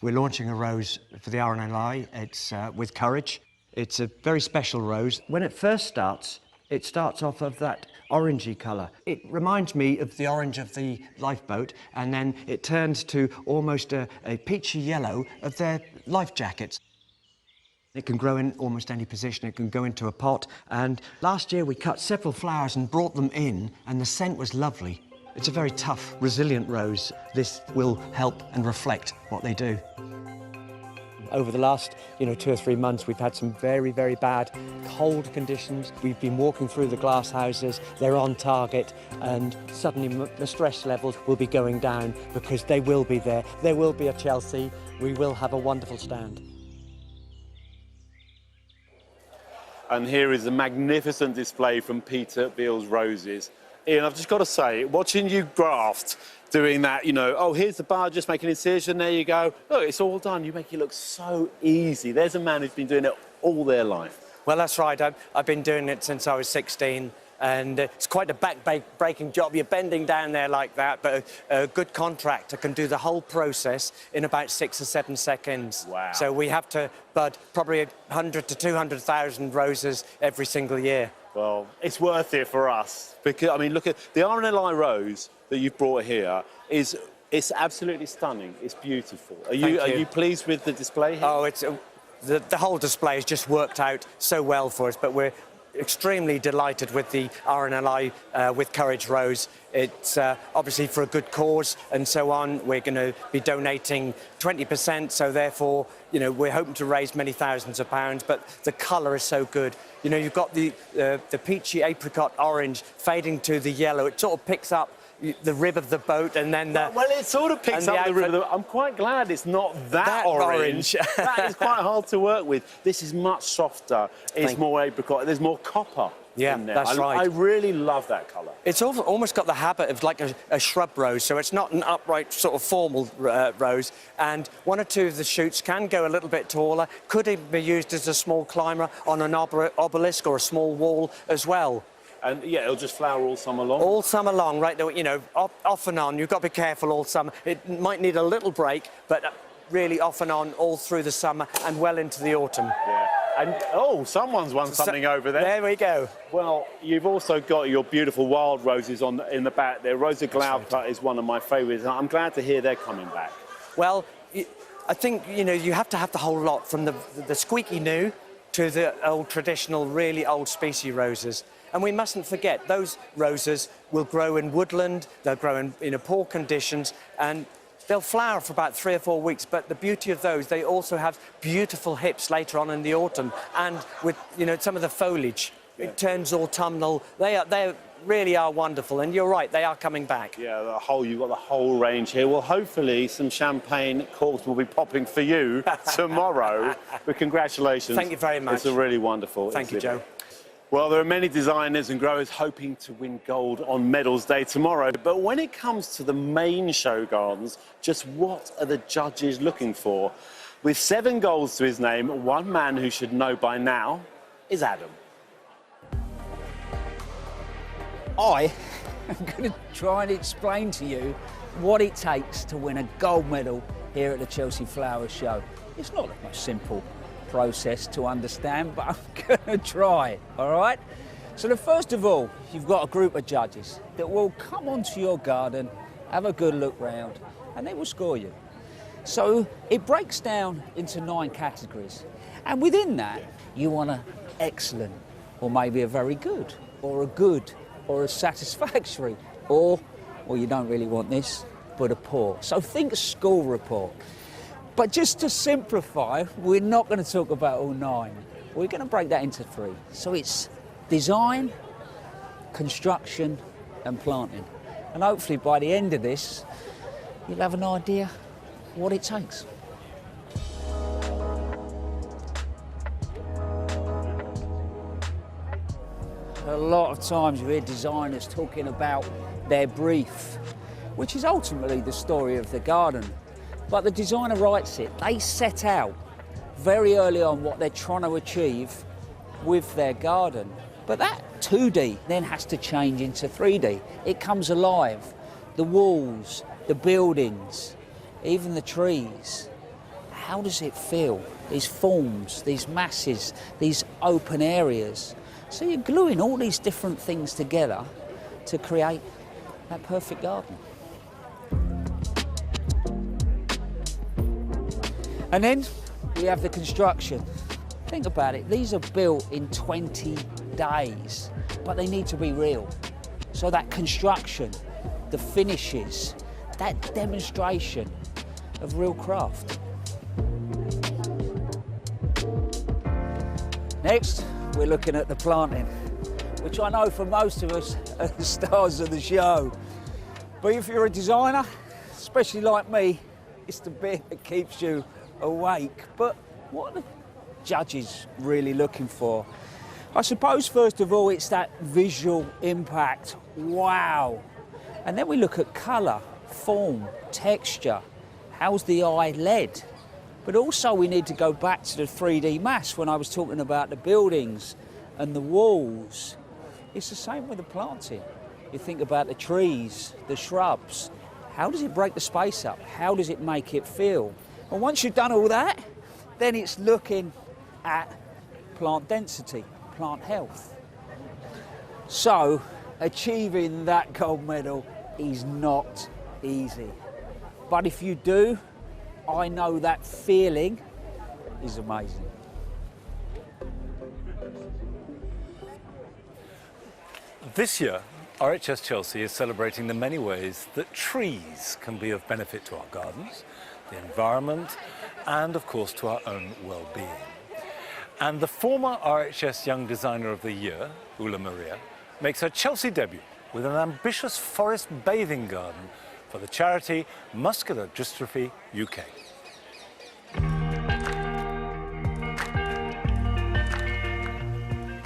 We're launching a rose for the RNLI. It's with Courage. It's a very special rose. When it first starts, it starts off of that orangey colour. It reminds me of the orange of the lifeboat, and then it turns to almost a peachy yellow of their life jackets. It can grow in almost any position. It can go into a pot. And last year we cut several flowers and brought them in, and the scent was lovely. It's a very tough, resilient rose. This will help and reflect what they do. Over the last, 2 or 3 months, we've had some very, very bad cold conditions. We've been walking through the glass houses. They're on target, and suddenly the stress levels will be going down because they will be there. There will be a Chelsea. We will have a wonderful stand. And here is a magnificent display from Peter Beale's roses. Ian, I've just got to say, watching you graft, doing that, oh, here's the bar, just make an incision, there you go. Look, it's all done. You make it look so easy. There's a man who's been doing it all their life. Well, that's right. I've been doing it since I was 16, and it's quite a back-breaking job. You're bending down there like that, but a good contractor can do the whole process in about 6 or 7 seconds. Wow. So we have to bud probably 100 to 200,000 roses every single year. Well, it's worth it for us. Because, look at the RNLI rose that you've brought here. It's absolutely stunning. It's beautiful. Are you pleased with the display here? Oh, the whole display has just worked out so well for us, but we're extremely delighted with the RNLI with Courage Rose. It's obviously for a good cause and so on. We're going to be donating 20%, so therefore, we're hoping to raise many thousands of pounds, but the colour is so good. You've got the peachy apricot orange fading to the yellow. It sort of picks up the rib of the boat, and then well, it sort of picks up the rib of the boat. I'm quite glad it's not that orange. That is quite hard to work with. This is much softer. It's more apricot. There's more copper Yeah, in there. that's right. I really love that colour. It's almost got the habit of like a shrub rose, so it's not an upright sort of formal rose, and one or two of the shoots can go a little bit taller, could even be used as a small climber on an obelisk or a small wall as well. And yeah, it'll just flower all summer long? All summer long, right, you know, off and on. You've got to be careful all summer. It might need a little break, but really off and on all through the summer and well into the autumn. Yeah. And, oh, someone's won something over there. There we go. Well, you've also got your beautiful wild roses in the back there. Rosa Glauca is one of my favourites. I'm glad to hear they're coming back. Well, I think, you know, you have to have the whole lot, from the squeaky new to the old traditional, really old species roses. And we mustn't forget, those roses will grow in woodland, they'll grow in poor conditions, and they'll flower for about 3 or 4 weeks, but the beauty of those, they also have beautiful hips later on in the autumn, and with, you know, some of the foliage, it turns autumnal. They really are wonderful, and you're right, they are coming back. Yeah, you've got the whole range here. Well, hopefully some champagne corks will be popping for you tomorrow. But congratulations. Thank you very much. It's a really wonderful Thank you, exhibit. Joe. Well, there are many designers and growers hoping to win gold on Medals Day tomorrow. But when it comes to the main show gardens, just what are the judges looking for? With 7 golds to his name, one man who should know by now is Adam. I am going to try and explain to you what it takes to win a gold medal here at the Chelsea Flower Show. It's not the most simple process to understand, but I'm going to try, all right? So first of all, you've got a group of judges that will come onto your garden, have a good look round, and they will score you. So it breaks down into 9 categories, and within that, you want an excellent, or maybe a very good, or a good, or a satisfactory, or you don't really want this, but a poor. So think school report. But just to simplify, we're not going to talk about all 9. We're going to break that into 3. So it's design, construction, and planting. And hopefully by the end of this, you'll have an idea what it takes. A lot of times you hear designers talking about their brief, which is ultimately the story of the garden. But the designer writes it. They set out very early on what they're trying to achieve with their garden. But that 2D then has to change into 3D. It comes alive. The walls, the buildings, even the trees. How does it feel? These forms, these masses, these open areas. So you're gluing all these different things together to create that perfect garden. And then we have the construction. Think about it, these are built in 20 days, but they need to be real. So that construction, the finishes, that demonstration of real craft. Next, we're looking at the planting, which I know for most of us are the stars of the show. But if you're a designer, especially like me, it's the bit that keeps you awake. But what are the judges really looking for? I suppose first of all it's that visual impact. Wow. And then we look at colour, form, texture. How's the eye led? But also we need to go back to the 3D mass when I was talking about the buildings and the walls. It's the same with the planting. You think about the trees, the shrubs. How does it break the space up? How does it make it feel? And once you've done all that, then it's looking at plant density, plant health. So achieving that gold medal is not easy. But if you do, I know that feeling is amazing. This year, RHS Chelsea is celebrating the many ways that trees can be of benefit to our gardens, the environment, and of course to our own well-being. And the former RHS Young Designer of the Year, Ula Maria, makes her Chelsea debut with an ambitious forest bathing garden for the charity Muscular Dystrophy UK.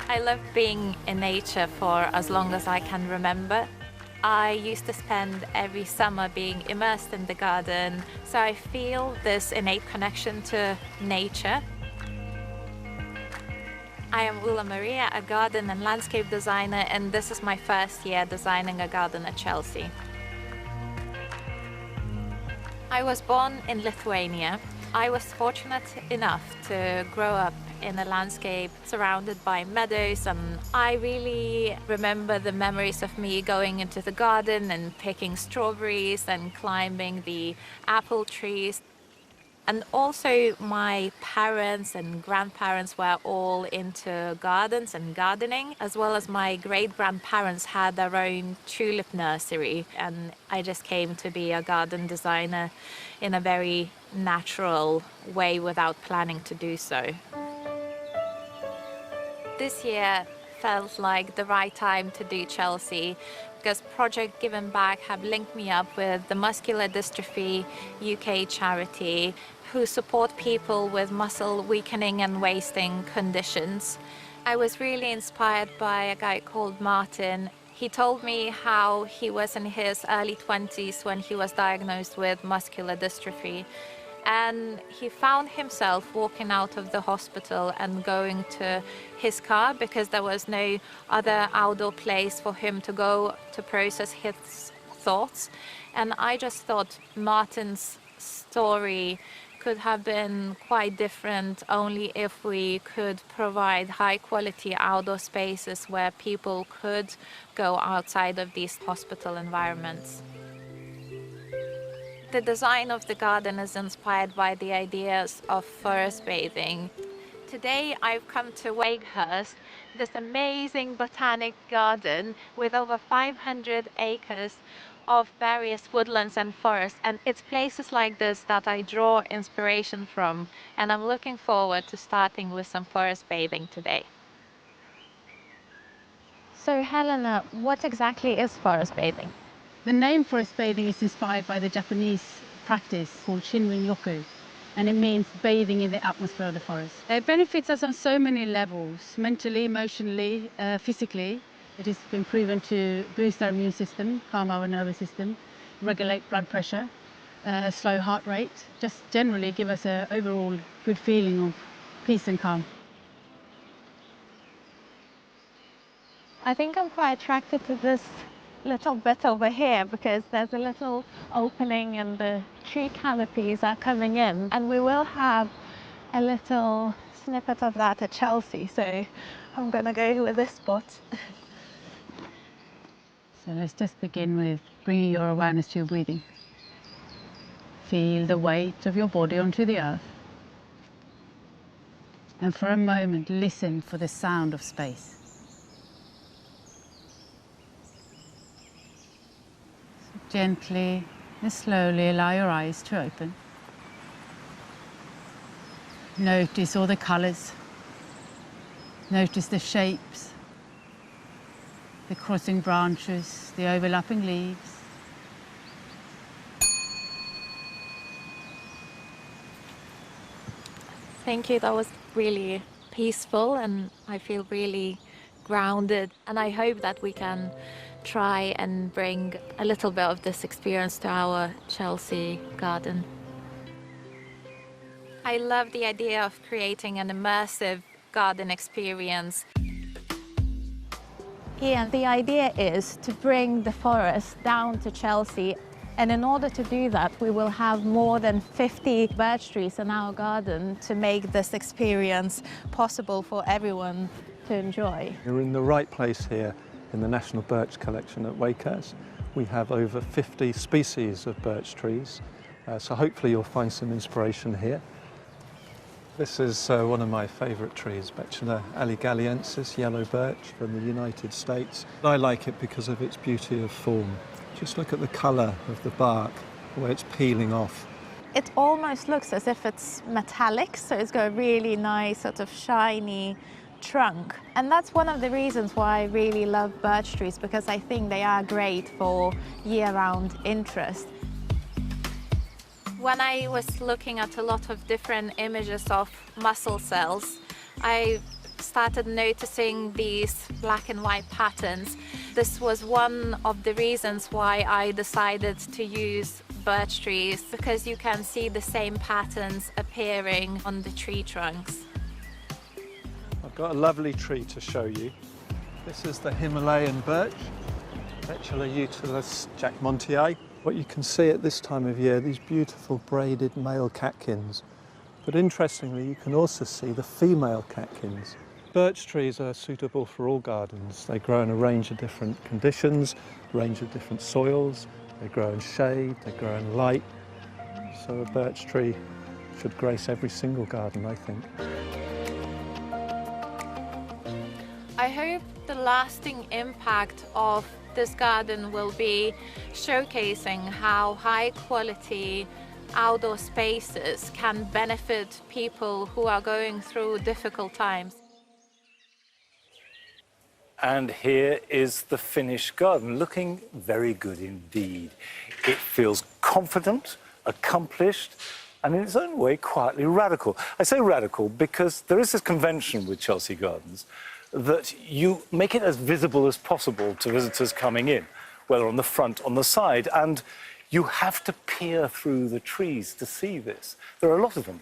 I I love being in nature for as long as I can remember. I used to spend every summer being immersed in the garden, so I feel this innate connection to nature. I am Ulla Maria, a garden and landscape designer, and this is my first year designing a garden at Chelsea. I was born in Lithuania. I was fortunate enough to grow up in a landscape surrounded by meadows, and I really remember the memories of me going into the garden and picking strawberries and climbing the apple trees. And also my parents and grandparents were all into gardens and gardening, as well as my great-grandparents had their own tulip nursery, and I just came to be a garden designer in a very natural way without planning to do so. This year felt like the right time to do Chelsea, because Project Giving Back have linked me up with the Muscular Dystrophy UK charity, who support people with muscle weakening and wasting conditions. I was really inspired by a guy called Martin. He told me how he was in his early 20s when he was diagnosed with muscular dystrophy. And he found himself walking out of the hospital and going to his car because there was no other outdoor place for him to go to process his thoughts. And I just thought Martin's story could have been quite different only if we could provide high quality outdoor spaces where people could go outside of these hospital environments. The design of the garden is inspired by the ideas of forest bathing. Today I've come to Wakehurst, this amazing botanic garden with over 500 acres of various woodlands and forests, and it's places like this that I draw inspiration from, and I'm looking forward to starting with some forest bathing today. So Helena, what exactly is forest bathing? The name forest bathing is inspired by the Japanese practice called Shinrin-yoku, and it means bathing in the atmosphere of the forest. It benefits us on so many levels, mentally, emotionally, physically. It has been proven to boost our immune system, calm our nervous system, regulate blood pressure, slow heart rate, just generally give us an overall good feeling of peace and calm. I think I'm quite attracted to this little bit over here because there's a little opening and the tree canopies are coming in, and we will have a little snippet of that at Chelsea, so I'm gonna go with this spot. So let's just begin with bringing your awareness to your breathing. Feel the weight of your body onto the earth. And for a moment, listen for the sound of space. So gently and slowly allow your eyes to open. Notice all the colours. Notice the shapes, the crossing branches, the overlapping leaves. Thank you, that was really peaceful and I feel really grounded, and I hope that we can try and bring a little bit of this experience to our Chelsea garden. I love the idea of creating an immersive garden experience. Yeah, the idea is to bring the forest down to Chelsea, and in order to do that we will have more than 50 birch trees in our garden to make this experience possible for everyone to enjoy. You're in the right place here in the National Birch Collection at Wakehurst. We have over 50 species of birch trees, so hopefully you'll find some inspiration here. This is one of my favourite trees, Betula alligaliensis, yellow birch from the United States. I like it because of its beauty of form. Just look at the colour of the bark, the way it's peeling off. It almost looks as if it's metallic, so it's got a really nice sort of shiny trunk. And that's one of the reasons why I really love birch trees, because I think they are great for year-round interest. When I was looking at a lot of different images of muscle cells, I started noticing these black and white patterns. This was one of the reasons why I decided to use birch trees, because you can see the same patterns appearing on the tree trunks. I've got a lovely tree to show you. This is the Himalayan birch, Betula utilis jackmontii. What you can see at this time of year, these beautiful braided male catkins. But interestingly, you can also see the female catkins. Birch trees are suitable for all gardens. They grow in a range of different conditions, range of different soils. They grow in shade, they grow in light. So a birch tree should grace every single garden, I think. I hope the lasting impact of this garden will be showcasing how high quality outdoor spaces can benefit people who are going through difficult times. And here is the finished garden, looking very good indeed. It feels confident, accomplished, and in its own way quietly radical. I say radical because there is this convention with Chelsea Gardens that you make it as visible as possible to visitors coming in, whether on the front, on the side, and you have to peer through the trees to see this. There are a lot of them.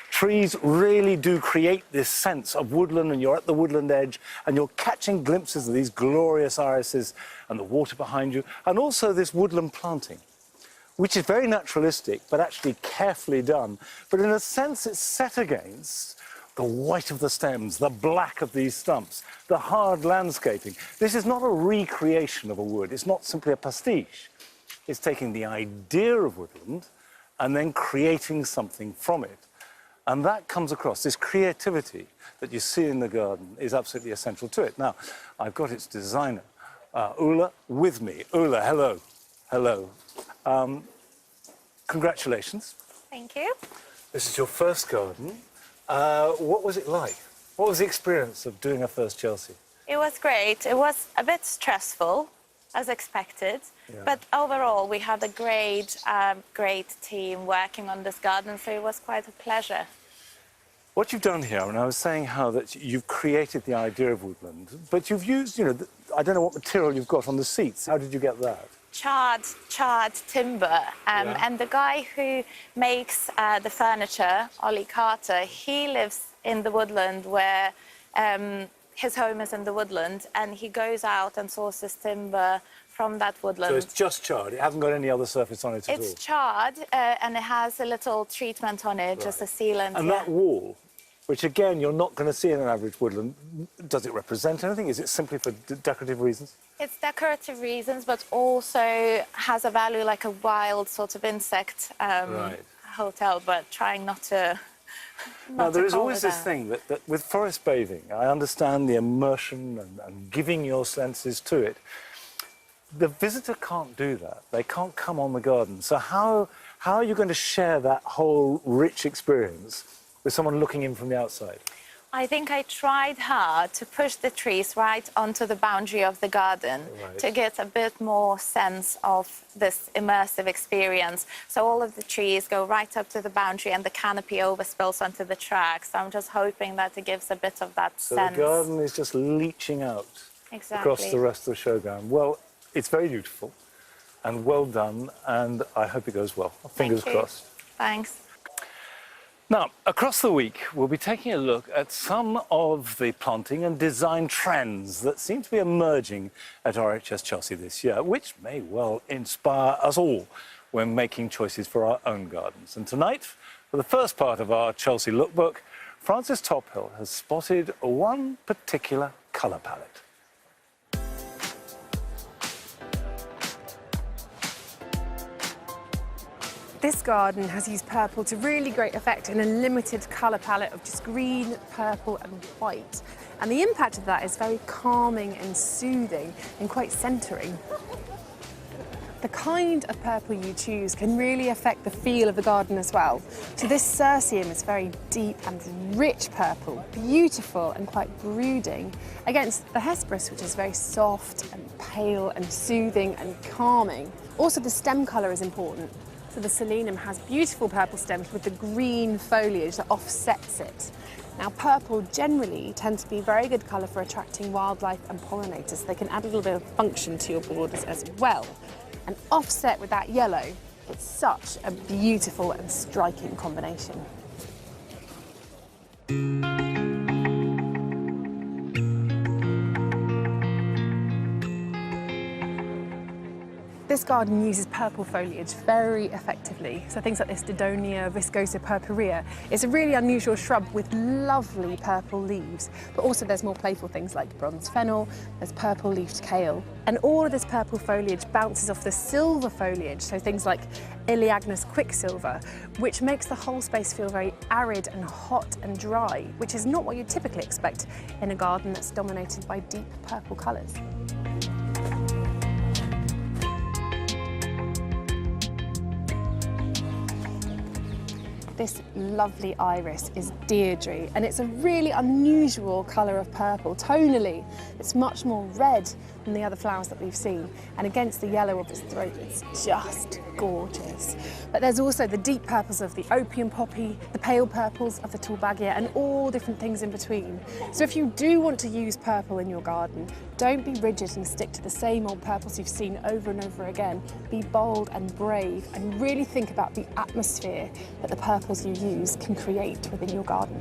Trees really do create this sense of woodland, and you're at the woodland edge and you're catching glimpses of these glorious irises and the water behind you, and also this woodland planting, which is very naturalistic but actually carefully done. But in a sense it's set against the white of the stems, the black of these stumps, the hard landscaping. This is not a recreation of a wood. It's not simply a pastiche. It's taking the idea of woodland and then creating something from it. And that comes across. This creativity that you see in the garden is absolutely essential to it. Now, I've got its designer, Ulla, with me. Ulla, hello. Hello. Congratulations. Thank you. This is your first garden. What was it like? What was the experience of doing a first Chelsea? It was great. It was a bit stressful, as expected, but overall we had a great team working on this garden, so it was quite a pleasure. What you've done here, and I was saying how that you've created the idea of woodland, but you've used, I don't know what material you've got on the seats. How did you get that? Charred timber, and the guy who makes the furniture, Ollie Carter, he lives in the woodland where his home is in the woodland, and he goes out and sources timber from that woodland. So it's just charred, it hasn't got any other surface on it at all? It's charred, and it has a little treatment on it, just a sealant. And that wall, which again you're not going to see in an average woodland, does it represent anything? Is it simply for decorative reasons? It's decorative reasons, but also has a value like a wild sort of insect hotel, but trying not to... Now, there is always this thing that with forest bathing, I understand the immersion and giving your senses to it. The visitor can't do that. They can't come on the garden. So how are you going to share that whole rich experience with someone looking in from the outside? I think I tried hard to push the trees right onto the boundary of the garden to get a bit more sense of this immersive experience. So all of the trees go right up to the boundary and the canopy overspills onto the track. So I'm just hoping that it gives a bit of that sense. So the garden is just leaching out across the rest of the showground. Well, it's very beautiful and well done, and I hope it goes well. Fingers crossed. Thanks. Now, across the week, we'll be taking a look at some of the planting and design trends that seem to be emerging at RHS Chelsea this year, which may well inspire us all when making choices for our own gardens. And tonight, for the first part of our Chelsea lookbook, Francis Tophill has spotted one particular colour palette. This garden has used purple to really great effect in a limited colour palette of just green, purple and white. And the impact of that is very calming and soothing and quite centering. The kind of purple you choose can really affect the feel of the garden as well. So this Circeum is very deep and rich purple, beautiful and quite brooding, against the Hesperus, which is very soft and pale and soothing and calming. Also the stem colour is important. So the Solenum has beautiful purple stems with the green foliage that offsets it. Now, purple generally tends to be a very good colour for attracting wildlife and pollinators. They can add a little bit of function to your borders as well. And offset with that yellow, it's such a beautiful and striking combination. This garden uses purple foliage very effectively. So things like this Didonia viscosa purpurea. It's a really unusual shrub with lovely purple leaves, but also there's more playful things like bronze fennel, there's purple-leafed kale. And all of this purple foliage bounces off the silver foliage, so things like Elaeagnus quicksilver, which makes the whole space feel very arid and hot and dry, which is not what you'd typically expect in a garden that's dominated by deep purple colours. This lovely iris is Deirdre, and it's a really unusual colour of purple. Tonally, it's much more red than the other flowers that we've seen, and against the yellow of its throat, it's just gorgeous. But there's also the deep purples of the opium poppy, the pale purples of the tallbagia, and all different things in between. So if you do want to use purple in your garden, don't be rigid and stick to the same old purples you've seen over and over again. Be bold and brave, and really think about the atmosphere that the purples you use can create within your garden.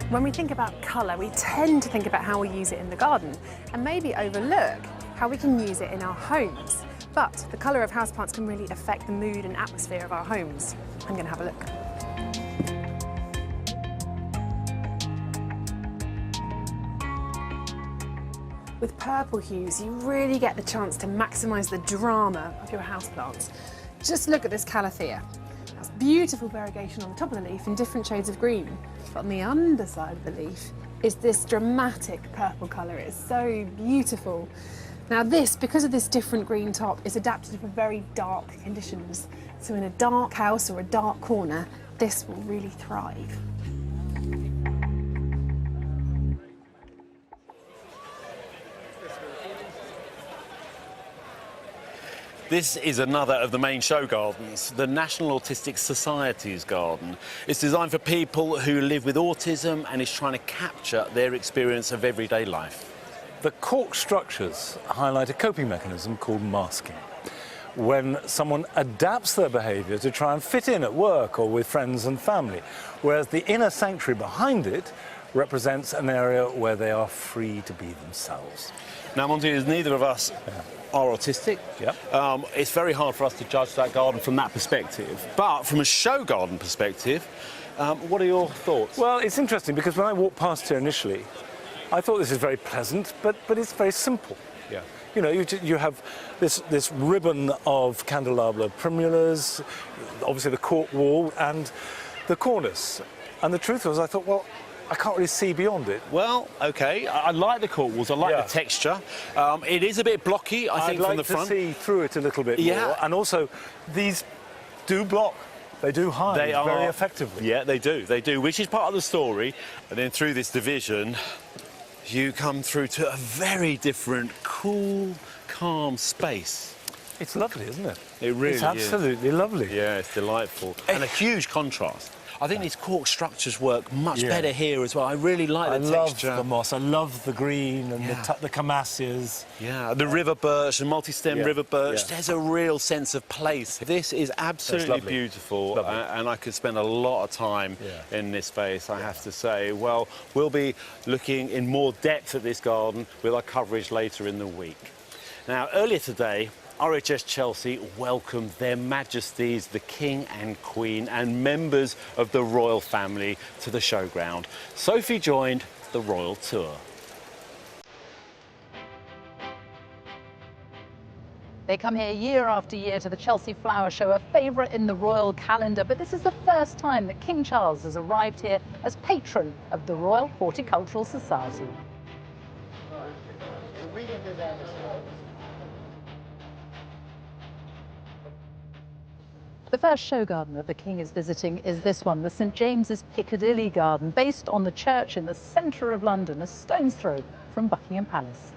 When we think about colour, we tend to think about how we use it in the garden and maybe overlook how we can use it in our homes. But the colour of houseplants can really affect the mood and atmosphere of our homes. I'm going to have a look. With purple hues, you really get the chance to maximise the drama of your houseplants. Just look at this calathea. That's beautiful variegation on the top of the leaf in different shades of green. But on the underside of the leaf is this dramatic purple colour. It's so beautiful. Now this, because of this different green top, is adapted for very dark conditions. So in a dark house or a dark corner, this will really thrive. This is another of the main show gardens, the National Autistic Society's garden. It's designed for people who live with autism and is trying to capture their experience of everyday life. The cork structures highlight a coping mechanism called masking. When someone adapts their behaviour to try and fit in at work or with friends and family, whereas the inner sanctuary behind it represents an area where they are free to be themselves. Now, Monty, as neither of us are autistic, it's very hard for us to judge that garden from that perspective. But from a show garden perspective, what are your thoughts? Well, it's interesting because when I walked past here initially, I thought this is very pleasant, but it's very simple. Yeah. You know, you have this ribbon of candelabra primulas, obviously the cork wall and the cornice. And the truth was, I thought, well, I can't really see beyond it. Well, OK, I like the cork walls, I like the texture. It is a bit blocky, I think, from the front. I'd like to see through it a little bit more. And also, these do block. They do hide very effectively. Yeah, they do, which is part of the story. And then through this division, you come through to a very different, cool, calm space. It's lovely, isn't it? It really is. It's absolutely lovely. Yeah, it's delightful. And a huge contrast. I think these cork structures work much better here as well. I really like the texture. I love the moss. I love the green and the camassias. Yeah, the river birch, the multi-stem river birch. There's a real sense of place. This is absolutely beautiful, and I could spend a lot of time in this space, I have to say. Well, we'll be looking in more depth at this garden with our coverage later in the week. Now, earlier today, RHS Chelsea welcomed their Majesties, the King and Queen, and members of the royal family to the showground. Sophie joined the royal tour. They come here year after year to the Chelsea Flower Show, a favourite in the royal calendar, but this is the first time that King Charles has arrived here as patron of the Royal Horticultural Society. The first show garden that the King is visiting is this one, the St James's Piccadilly Garden, based on the church in the centre of London, a stone's throw from Buckingham Palace.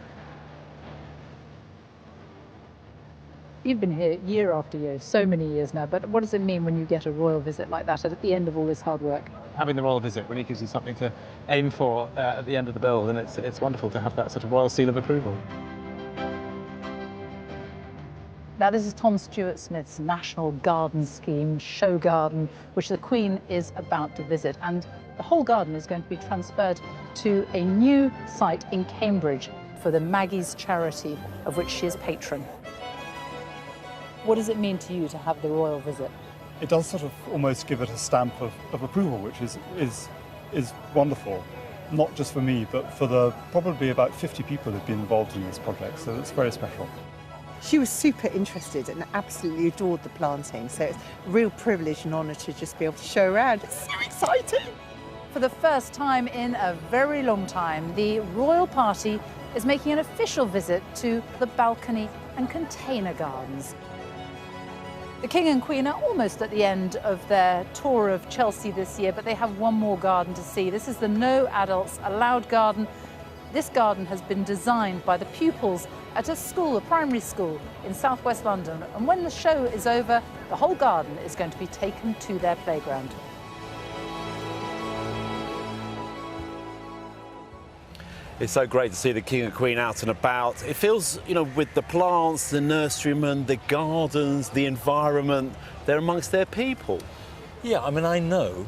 You've been here year after year, so many years now, but what does it mean when you get a royal visit like that at the end of all this hard work? Having the royal visit really gives you something to aim for at the end of the build, and it's wonderful to have that sort of royal seal of approval. Now, this is Tom Stewart-Smith's National Garden Scheme, Show Garden, which the Queen is about to visit. And the whole garden is going to be transferred to a new site in Cambridge for the Maggie's charity, of which she is patron. What does it mean to you to have the royal visit? It does sort of almost give it a stamp of approval, which is wonderful. Not just for me, but for the probably about 50 people who've been involved in this project, so it's very special. She was super interested and absolutely adored the planting, so it's a real privilege and honour to just be able to show around. It's so exciting! For the first time in a very long time, the royal party is making an official visit to the balcony and container gardens. The King and Queen are almost at the end of their tour of Chelsea this year, but they have one more garden to see. This is the No Adults Allowed garden. This garden has been designed by the pupils at a school, a primary school in southwest London. And when the show is over, the whole garden is going to be taken to their playground. It's so great to see the King and Queen out and about. It feels, you know, with the plants, the nurserymen, the gardens, the environment, they're amongst their people. Yeah, I mean, I know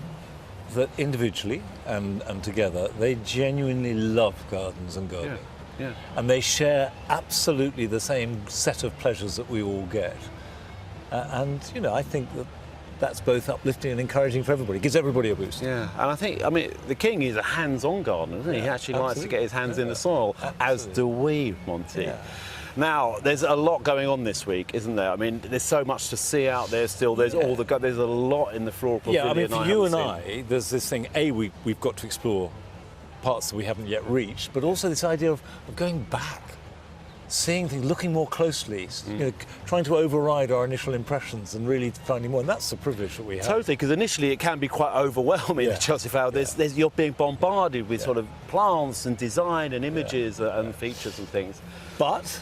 that individually and together, they genuinely love gardens and gardening. Yeah. And they share absolutely the same set of pleasures that we all get. And, you know, I think that that's both uplifting and encouraging for everybody. It gives everybody a boost. Yeah, and I think, I mean, the King is a hands-on gardener, isn't he? He actually likes to get his hands in the soil, as do we, Monty. Yeah. Now, there's a lot going on this week, isn't there? I mean, there's so much to see out there still. There's there's a lot in the floral pavilion. Yeah, I mean, for you and I, there's this thing, we've got to explore parts that we haven't yet reached, but also this idea of going back, seeing things, looking more closely, you know, trying to override our initial impressions and really finding more, and that's the privilege that we have. Totally, because initially it can be quite overwhelming, the Chelsea Flower. You're being bombarded with sort of plants and design and images and features and things. But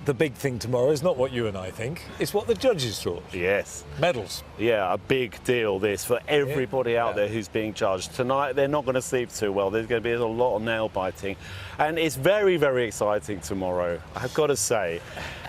the big thing tomorrow is not what you and I think, it's what the judges thought. Yes. Medals. Yeah, a big deal this for everybody out there who's being judged. Tonight they're not going to sleep too well. There's going to be a lot of nail biting. And it's very, very exciting tomorrow, I've got to say.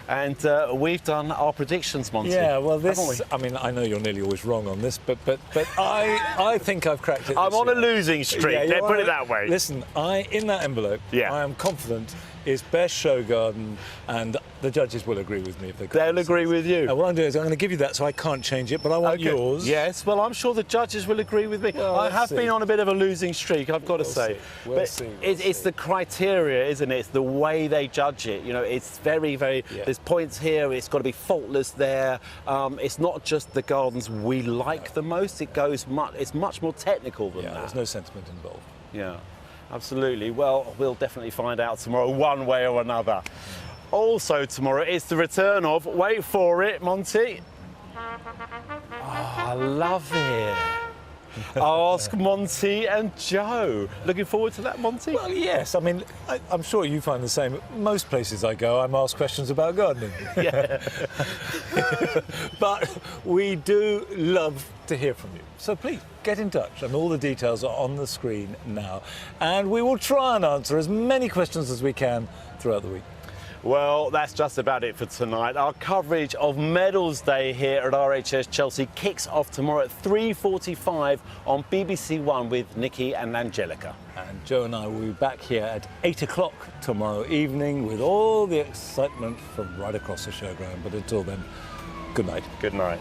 And we've done our predictions, Monty. Yeah, well, this, I mean, I know you're nearly always wrong on this, but I think I've cracked it. I'm on a losing streak, let's put it that way. Listen, in that envelope, I am confident is best show garden, and the judges will agree with me if they can. They'll agree with you. What I'm doing is I'm going to give you that, so I can't change it, but I want yours. Yes, well, I'm sure the judges will agree with me. Well, I have been on a bit of a losing streak, I've got to say. We'll see. It's the criteria, isn't it? It's the way they judge it. You know, it's very, very. There's points here. It's got to be faultless there. It's not just the gardens we like the most. It's much more technical than that. There's no sentiment involved. Yeah. Absolutely. Well, we'll definitely find out tomorrow, one way or another. Also tomorrow, it's the return of, wait for it, Monty. Oh, I love it. Ask Monty and Joe. Looking forward to that, Monty? Well, yes. I mean, I'm sure you find the same. Most places I go, I'm asked questions about gardening. Yeah. But we do love to hear from you. So please, get in touch. And all the details are on the screen now. And we will try and answer as many questions as we can throughout the week. Well, that's just about it for tonight. Our coverage of Medals Day here at RHS Chelsea kicks off tomorrow at 3:45 on BBC One with Nicki and Angellica. And Joe and I will be back here at 8 o'clock tomorrow evening with all the excitement from right across the showground. But until then, good night. Good night.